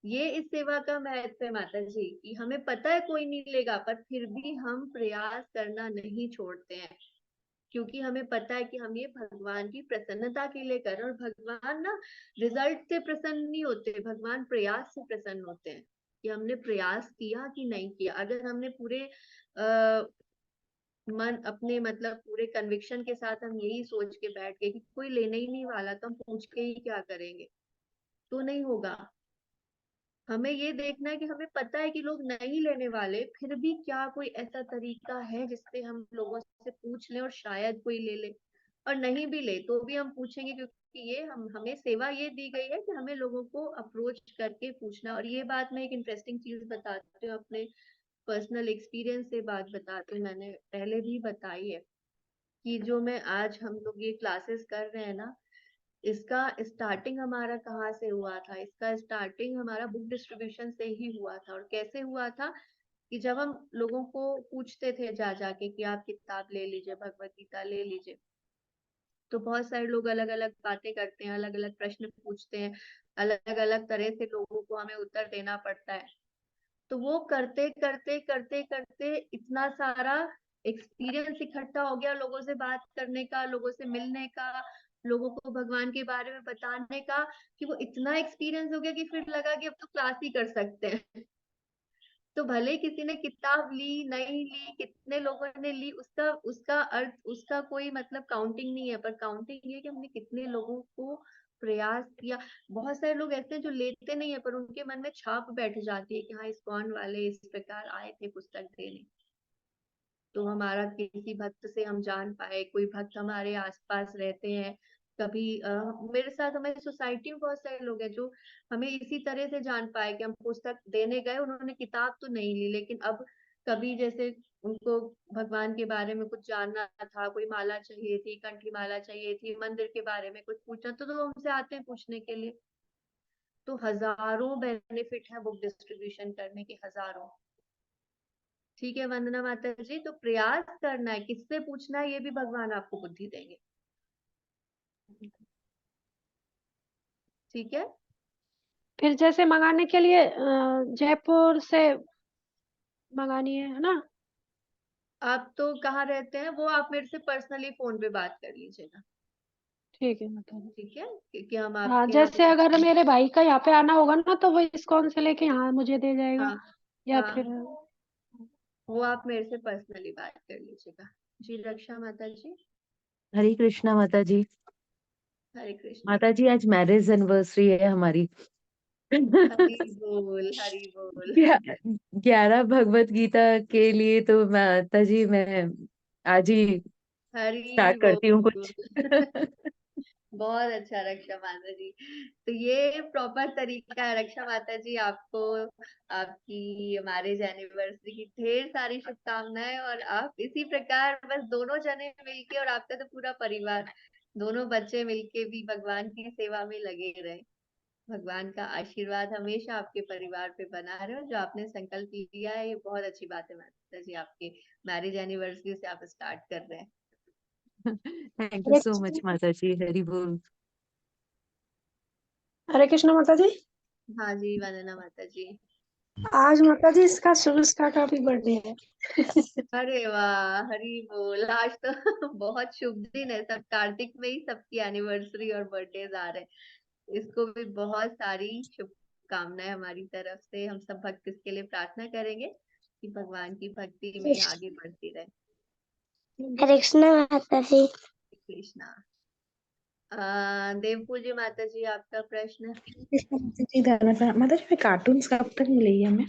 ये इस सेवा का महत्व है माता जी, कि हमें पता है कोई नहीं लेगा, पर फिर भी हम प्रयास करना नहीं छोड़ते हैं, क्योंकि हमें पता है कि हम ये भगवान की प्रसन्नता के लिए कर रहे हैं। और भगवान ना रिजल्ट से प्रसन्न नहीं होते, भगवान प्रयास से प्रसन्न होते हैं कि हमने प्रयास किया कि नहीं किया। अगर हमने पूरे मन अपने मतलब पूरे कन्विक्शन के साथ हम यही सोच के बैठ गए कि कोई लेने ही नहीं वाला, तो हम पूछ के ही क्या करेंगे, तो नहीं होगा। हमें ये देखना है कि हमें पता है कि लोग नहीं लेने वाले, फिर भी क्या कोई ऐसा तरीका है जिससे हम लोगों से पूछ लें और शायद कोई ले ले। और नहीं भी ले तो भी हम पूछेंगे, क्योंकि ये हमें सेवा ये दी गई है कि हमें लोगों को अप्रोच करके पूछना। और ये बात मैं एक इंटरेस्टिंग चीज बताती हूँ, अपने पर्सनल एक्सपीरियंस से बात बताती हूँ। मैंने पहले भी बताई है कि जो मैं आज हम लोग ये क्लासेस कर रहे हैं ना, इसका स्टार्टिंग हमारा कहाँ से हुआ था? इसका स्टार्टिंग हमारा बुक डिस्ट्रीब्यूशन से ही हुआ था। और कैसे हुआ था कि जब हम लोगों को पूछते थे जा जाके कि आप किताब ले लीजिए, भगवत गीता ले लीजिए, तो बहुत सारे लोग अलग अलग बातें करते हैं, अलग अलग प्रश्न पूछते हैं, अलग अलग तरह से लोगों को हमें उत्तर देना पड़ता है। तो वो करते करते करते करते इतना सारा एक्सपीरियंस इकट्ठा हो गया, लोगों से बात करने का, लोगों से मिलने का, लोगों को भगवान के बारे में बताने का, कि वो इतना एक्सपीरियंस हो गया कि फिर लगा कि अब तो क्लास ही कर सकते हैं। तो भले किसी ने किताब ली नहीं ली, कितने लोगों ने ली, उसका उसका अर्थ, उसका कोई मतलब काउंटिंग नहीं है, पर काउंटिंग ये कि हमने कितने लोगों को प्रयास किया। बहुत सारे लोग ऐसे हैं जो लेते नहीं है, पर उनके मन में छाप बैठ जाती है कि हाँ, इस्कॉन वाले इस प्रकार आए थे पुस्तक देने। तो हमारा किसी भक्त से हम जान पाए, कोई भक्त हमारे आसपास रहते हैं। कभी मेरे साथ हमारी सोसाइटी में बहुत सारे लोग हैं जो हमें इसी तरह से जान पाए कि हम पुस्तक देने गए, उन्होंने किताब तो नहीं ली, लेकिन अब कभी जैसे उनको भगवान के बारे में कुछ जानना था, कोई माला चाहिए थी, कंठी माला चाहिए थी, मंदिर के बारे में कुछ पूछना, तो वो हमसे आते हैं पूछने के लिए। तो हजारों बेनिफिट है बुक डिस्ट्रीब्यूशन करने के, हजारों। ठीक है वंदना माता जी, तो प्रयास करना है, किससे पूछना है, ये भी भगवान आपको बुद्धि देंगे। ठीक है। फिर जैसे मंगाने के लिए जयपुर से मंगानी है ना? आप तो कहाँ रहते हैं वो आप मेरे से पर्सनली फोन पे बात कर लीजिएगा। ठीक है मतलब। ठीक है, क्योंकि हम हाँ, आपके यहाँ जैसे अगर मेरे भाई का यहाँ पे आना होगा ना, तो वो इस्कॉन से लेके यहाँ मुझे दे जाएगा, हाँ या हाँ, फिर वो आप मेरे से पर्सनली बात कर लीजिएगा। जी रक्षा माता जी। हरे कृष्णा माता जी। हरे कृष्णा। माता जी आज मैरिज एनिवर्सरी है हमारी। हरि बोल, हरि बोल। 11 भगवत गीता के लिए तो माता जी मैं आज ही हरि स्टार्ट करती हूँ बोल। कुछ। बहुत अच्छा रक्षा माता जी। तो ये प्रॉपर तरीका है रक्षा माता जी। आपको आपकी मैरिज एनिवर्सरी की ढेर सारी शुभकामनाएं। और आप इसी प्रकार बस दोनों जने मिलके और आपका तो पूरा परिवार, दोनों बच्चे मिलके भी भगवान की सेवा में लगे रहे। भगवान का आशीर्वाद हमेशा आपके परिवार पे बना रहे। और जो आपने संकल्प लिया है ये बहुत अच्छी बात है माता जी। आपके मैरिज एनिवर्सरी से आप स्टार्ट कर रहे हैं। थैंक यू सो मच माता जी। हरि बोल। हरे कृष्ण माता जी। हाँ जी, वंदना माता जी। आज माता जी इसका सुविष्का का भी बर्थडे है। अरे वाह, हरी बोल। आज तो बहुत शुभ दिन है। सब कार्तिक में ही सबकी एनिवर्सरी और बर्थडे आ रहे हैं। इसको भी बहुत सारी शुभकामनाएं हमारी तरफ से। हम सब भक्त इसके लिए प्रार्थना करेंगे कि भगवान की भक्ति में आगे बढ़ती रहे। हरे कृष्ण माता जी। कृष्णा। देवपूज्य माता जी, आपका प्रश्न। माता जी कार्टून्स कब तक मिलेगी हमें?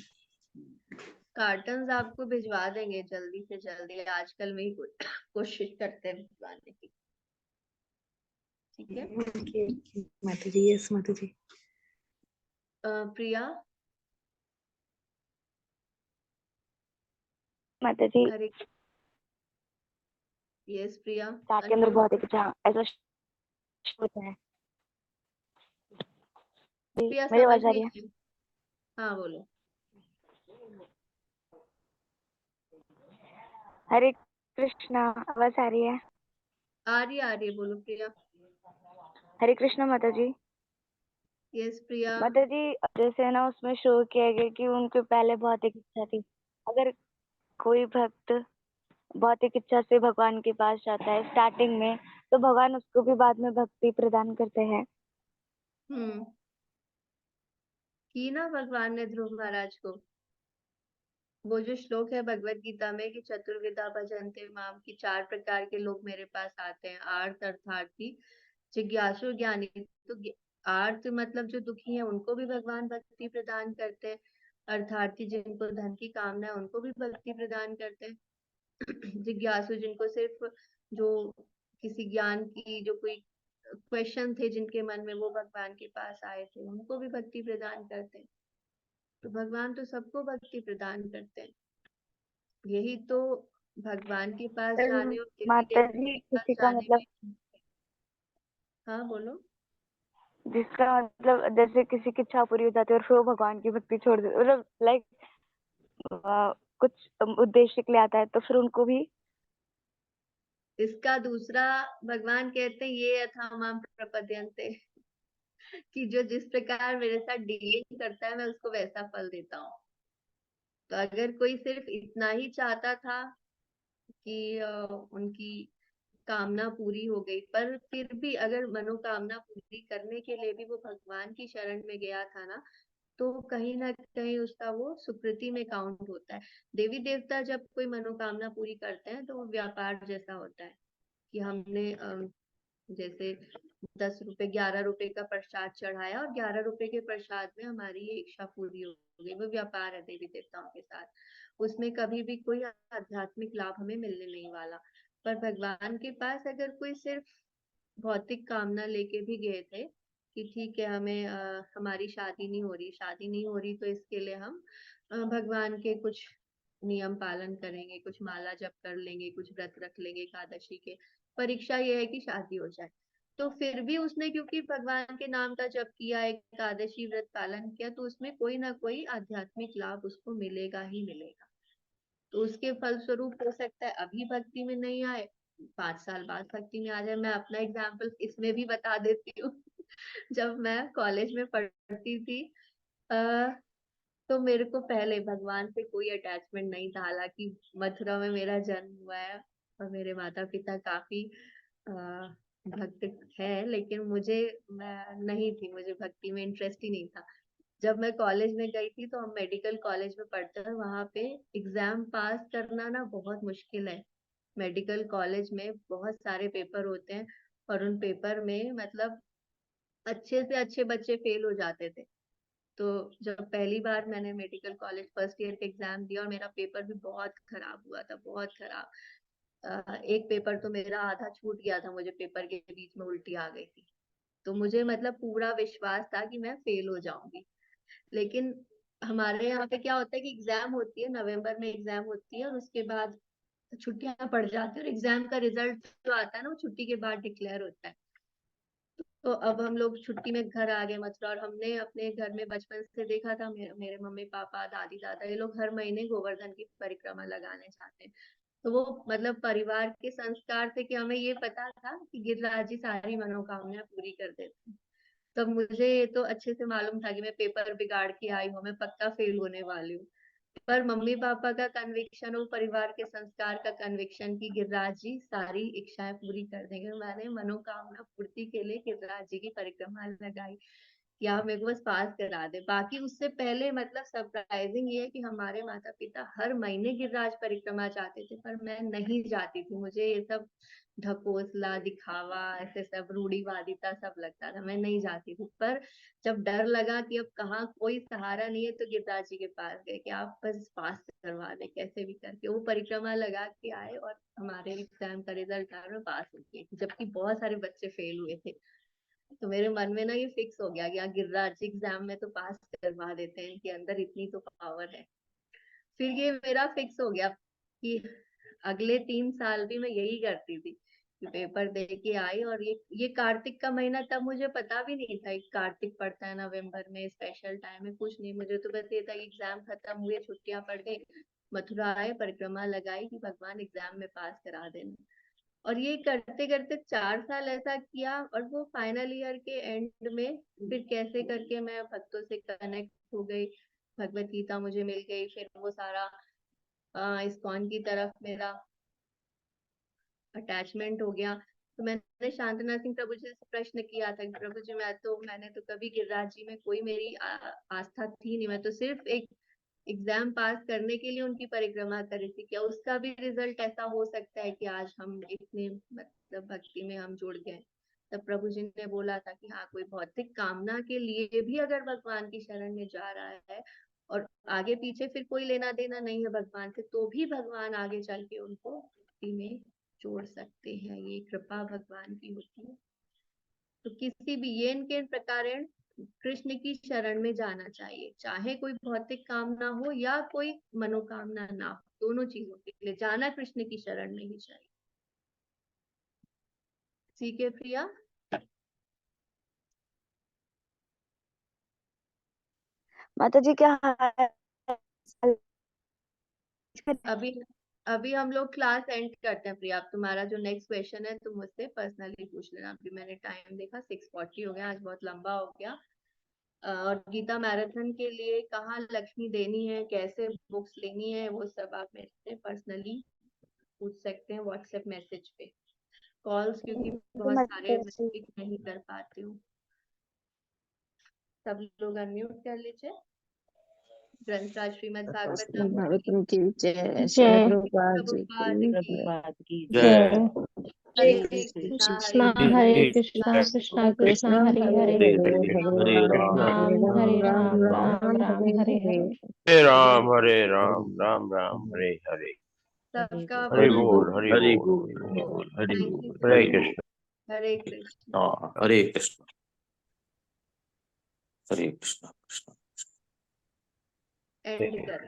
कार्टन्स आपको भिजवा देंगे जल्दी से जल्दी। आजकल में ही कोशिश करते हैं भिजवाने की। ठीक है माता जी। यस माता जी। प्रिया। माता जी हरे। यस प्रिया। चाट के अंदर बहुत एक ऐसा होता है। प्रिया मेरी समझ आवाज आ रही नहीं है? आई। हाँ बोलो। हरे कृष्णा, आवाज आ रही है? आ रही है, बोलो प्रिया। हरे कृष्णा माता जी। यस प्रिया। माता जी जैसे है ना उसमें शो किया गया कि उनके पहले बहुत एक इच्छा थी। अगर कोई भक्त बहुत एक इच्छा से भगवान के पास जाता है स्टार्टिंग में, तो भगवान उसको भी बाद में भक्ति प्रदान करते हैं। की ना भगवान ने ध्रुव महाराज को। वो जो श्लोक है भगवत गीता में कि चतुर्विधा भजन्ते माम, की 4 प्रकार के लोग मेरे पास आते हैं। आर्त, अर्थार्थी, जिज्ञासु, ज्ञानी। तो आर्त मतलब जो दुखी है उनको भी भगवान भक्ति प्रदान करते हैं। अर्थार्थी जिनको धन की कामना है उनको भी भक्ति प्रदान करते हैं। जिज्ञासु जिनको सिर्फ जो किसी ज्ञान की जो कोई क्वेश्चन थे जिनके मन में, वो भगवान के पास आए थे, उनको भी भक्ति प्रदान करते हैं। तो भगवान तो सबको भक्ति प्रदान करते हैं। यही तो भगवान के पास जाने और देवी माता देवता जी के पास किसी का जाने मतलब, में। हाँ बोलो। जिसका मतलब जैसे किसी की इच्छा पूरी हो जाती है और फिर वो भगवान की भक्ति छोड़ देते, मतलब लाइक कुछ उद्देश्य के लिए आता है तो फिर उनको भी। इसका दूसरा भगवान कहते हैं ये यथा माम प्रपद्यन्ते, कि जो जिस प्रकार मेरे साथ डीलिंग करता है मैं उसको वैसा फल देता हूँ। तो अगर कोई सिर्फ इतना ही चाहता था कि उनकी कामना पूरी हो गई, पर फिर भी अगर मनोकामना पूरी करने के लिए भी वो भगवान की शरण में गया था ना, तो कहीं ना कहीं उसका वो सुकृति में काउंट होता है। देवी देवता जब कोई मनोकामना पूरी करते हैं तो वो व्यापार जैसा होता है कि हमने जैसे 10 रुपए 11 रुपए का प्रसाद चढ़ाया और 11 रुपए के प्रसाद में हमारी ये इच्छा पूरी हो गई। वो व्यापार है देवी देवताओं के साथ। उसमें कभी भी कोई आध्यात्मिक लाभ हमें मिलने नहीं वाला। पर भगवान के पास अगर कोई सिर्फ भौतिक कामना लेके भी गए थे कि ठीक है हमें हमारी शादी नहीं हो रही तो इसके लिए हम भगवान के कुछ नियम पालन करेंगे, कुछ माला जप कर लेंगे, कुछ व्रत रख लेंगे एकादशी के। परीक्षा ये है कि शादी हो जाए। तो फिर भी उसने क्योंकि भगवान के नाम का जप किया, एकादशी व्रत पालन किया, तो उसमें कोई ना कोई आध्यात्मिक लाभ उसको मिलेगा ही मिलेगा। तो उसके फलस्वरूप हो सकता है अभी भक्ति में नहीं आए, 5 साल बाद भक्ति में आ जाए। मैं अपना एग्जाम्पल इसमें भी बता देती हूँ। जब मैं कॉलेज में पढ़ती थी तो मेरे को पहले भगवान से कोई अटैचमेंट नहीं था। हालांकि मथुरा में मेरा जन्म हुआ है और मेरे माता पिता काफी भक्त है, लेकिन मैं नहीं थी, मुझे भक्ति में इंटरेस्ट ही नहीं था। जब मैं कॉलेज में गई थी तो हम मेडिकल कॉलेज में पढ़ते हैं, वहां पे एग्जाम पास करना ना बहुत मुश्किल है। मेडिकल कॉलेज में बहुत सारे पेपर होते हैं और उन पेपर में मतलब अच्छे से अच्छे बच्चे फेल हो जाते थे। तो जब पहली बार मैंने मेडिकल कॉलेज फर्स्ट ईयर का एग्जाम दिया और मेरा पेपर भी बहुत खराब हुआ था, बहुत खराब। एक पेपर तो मेरा आधा छूट गया था, मुझे पेपर के बीच में उल्टी आ गई थी। तो मुझे मतलब पूरा विश्वास था कि मैं फेल हो जाऊंगी। लेकिन हमारे यहाँ पे क्या होता है कि एग्जाम होती है, नवंबर में एग्जाम होती है और उसके बाद छुट्टियां पड़ जाती है और एग्जाम का रिजल्ट जो आता है ना वो छुट्टी के बाद डिक्लेयर होता है। तो अब हम लोग छुट्टी में घर आ गए मथुरा और हमने अपने घर में बचपन से देखा था, मेरे मम्मी पापा दादी दादा ये लोग हर महीने गोवर्धन की परिक्रमा लगाने जाते हैं। तो वो मतलब परिवार के संस्कार थे कि हमें ये पता था कि गिरिराज जी सारी मनोकामनाएं पूरी कर देते हैं। तब मुझे ये तो अच्छे से मालूम था कि मैं पेपर बिगाड़ के आई हूँ, मैं पक्का फेल होने वाली हूँ। पर मम्मी पापा का कन्विक्शन और परिवार के संस्कार का कन्विक्शन की गिरिराज जी सारी इच्छाएं पूरी कर देंगे। मैंने मनोकामना पूर्ति के लिए गिरिराज जी की परिक्रमा लगाई कि आप मेरे को बस पास करा दे। बाकी उससे पहले मतलब सरप्राइजिंग ये है कि हमारे माता पिता हर महीने गिरिराज परिक्रमा चाहते थे पर मैं नहीं जाती थी। मुझे ये सब ढकोसला दिखावा ऐसे सब रूढ़िवादिता सब लगता था, मैं नहीं जाती थी। पर जब डर लगा कि अब कहाँ कोई सहारा नहीं है तो गिरिराज जी के पास गए कि आप बस पास करवा दे कैसे भी करके। वो परिक्रमा लगा के आए और हमारे एग्जाम का रिजल्ट आया और पास हो गए, जबकि बहुत सारे बच्चे फेल हुए थे। तो मेरे मन में ना ये फिक्स हो गया कि गिरिराज जी एग्जाम में तो पास करवा देते हैं, इनके अंदर इतनी तो पावर है। फिर ये मेरा फिक्स हो गया कि अगले 3 साल भी मैं यही करती थी कि पेपर दे के आई। और ये कार्तिक का महीना तब मुझे पता भी नहीं था कि कार्तिक पड़ता है नवंबर में, स्पेशल टाइम है कुछ नहीं। मुझे तो बस ये था कि एग्जाम खत्म हुए, छुट्टियां पड़ गई, मथुरा आए, परिक्रमा लगाई कि भगवान एग्जाम में पास करा देना। और ये करते करते 4 साल ऐसा किया और वो फाइनल ईयर के एंड में फिर कैसे करके मैं भक्तों से कनेक्ट हो गई, भगवत गीता मुझे मिल गई, फिर वो सारा इस्कॉन की तरफ मेरा अटैचमेंट हो गया। तो मैंने शांतना सिंह प्रभु जी से प्रश्न किया था कि प्रभु जी मैंने तो कभी गिरिराज जी में कोई मेरी आस्था थी नहीं, मैं तो सिर्फ एक एग्जाम पास करने के लिए उनकी परिक्रमा करी थी। क्या उसका भी रिजल्ट ऐसा हो सकता है कि आज हम इतने मतलब भक्ति में हम जुड़ गए? तब प्रभु जी ने बोला था कि हाँ, कोई भौतिक कामना के लिए भी अगर भगवान की शरण में जा रहा है और आगे पीछे फिर कोई लेना देना नहीं है भगवान से, तो भी भगवान आगे चल के उनको भक्ति में जोड़ सकते हैं। ये कृपा भगवान की होती है। तो किसी भी ये इनके प्रकार कृष्ण की शरण में जाना चाहिए, चाहे कोई भौतिक कामना हो या कोई मनोकामना ना हो, दोनों चीजों के लिए जाना कृष्ण की शरण में ही चाहिए। ठीक है प्रिया? माता जी क्या अभी अभी हम लोग क्लास एंड करते हैं प्रिया। अब तुम्हारा जो नेक्स्ट क्वेश्चन है तुम मुझसे पर्सनली पूछ लेना। अभी मैंने टाइम देखा 6:40 हो गया, आज बहुत लंबा हो गया। और गीता मैराथन के लिए कहाँ लक्ष्मी देनी है, कैसे बुक्स लेनी है, वो सब आप मेरे से पर्सनली पूछ सकते हैं व्हाट्सएप मैसेज पे। कॉल्स क्योंकि बहुत सारे मैं पिक नहीं कर पाती हूँ। सब लोग अनम्यूट कर लीजिए। ग्रंथराज श्रीमद् भागवतम भागवतम की जय, श्री जय। प्रभुपाद जी प्रभुपाद की की प्रभुपाद की जय। हरे कृष्णा कृष्णा हरे हरे कृष्णा कृष्णा कृष्णा कृष्णा कृष्ण हरे हरे हरे हरे, हरे राम, राम हरे हरे राम, राम राम राम राम, राम हरे हरे हरे। हरे। हरे राम राम राम हरे हरे। सबका हरि बहुत बोल बहुत हरि बोल thank you Hare so much. Krishna. Hare Krishna. Hare Krishna Hare Krishna Krishna and कर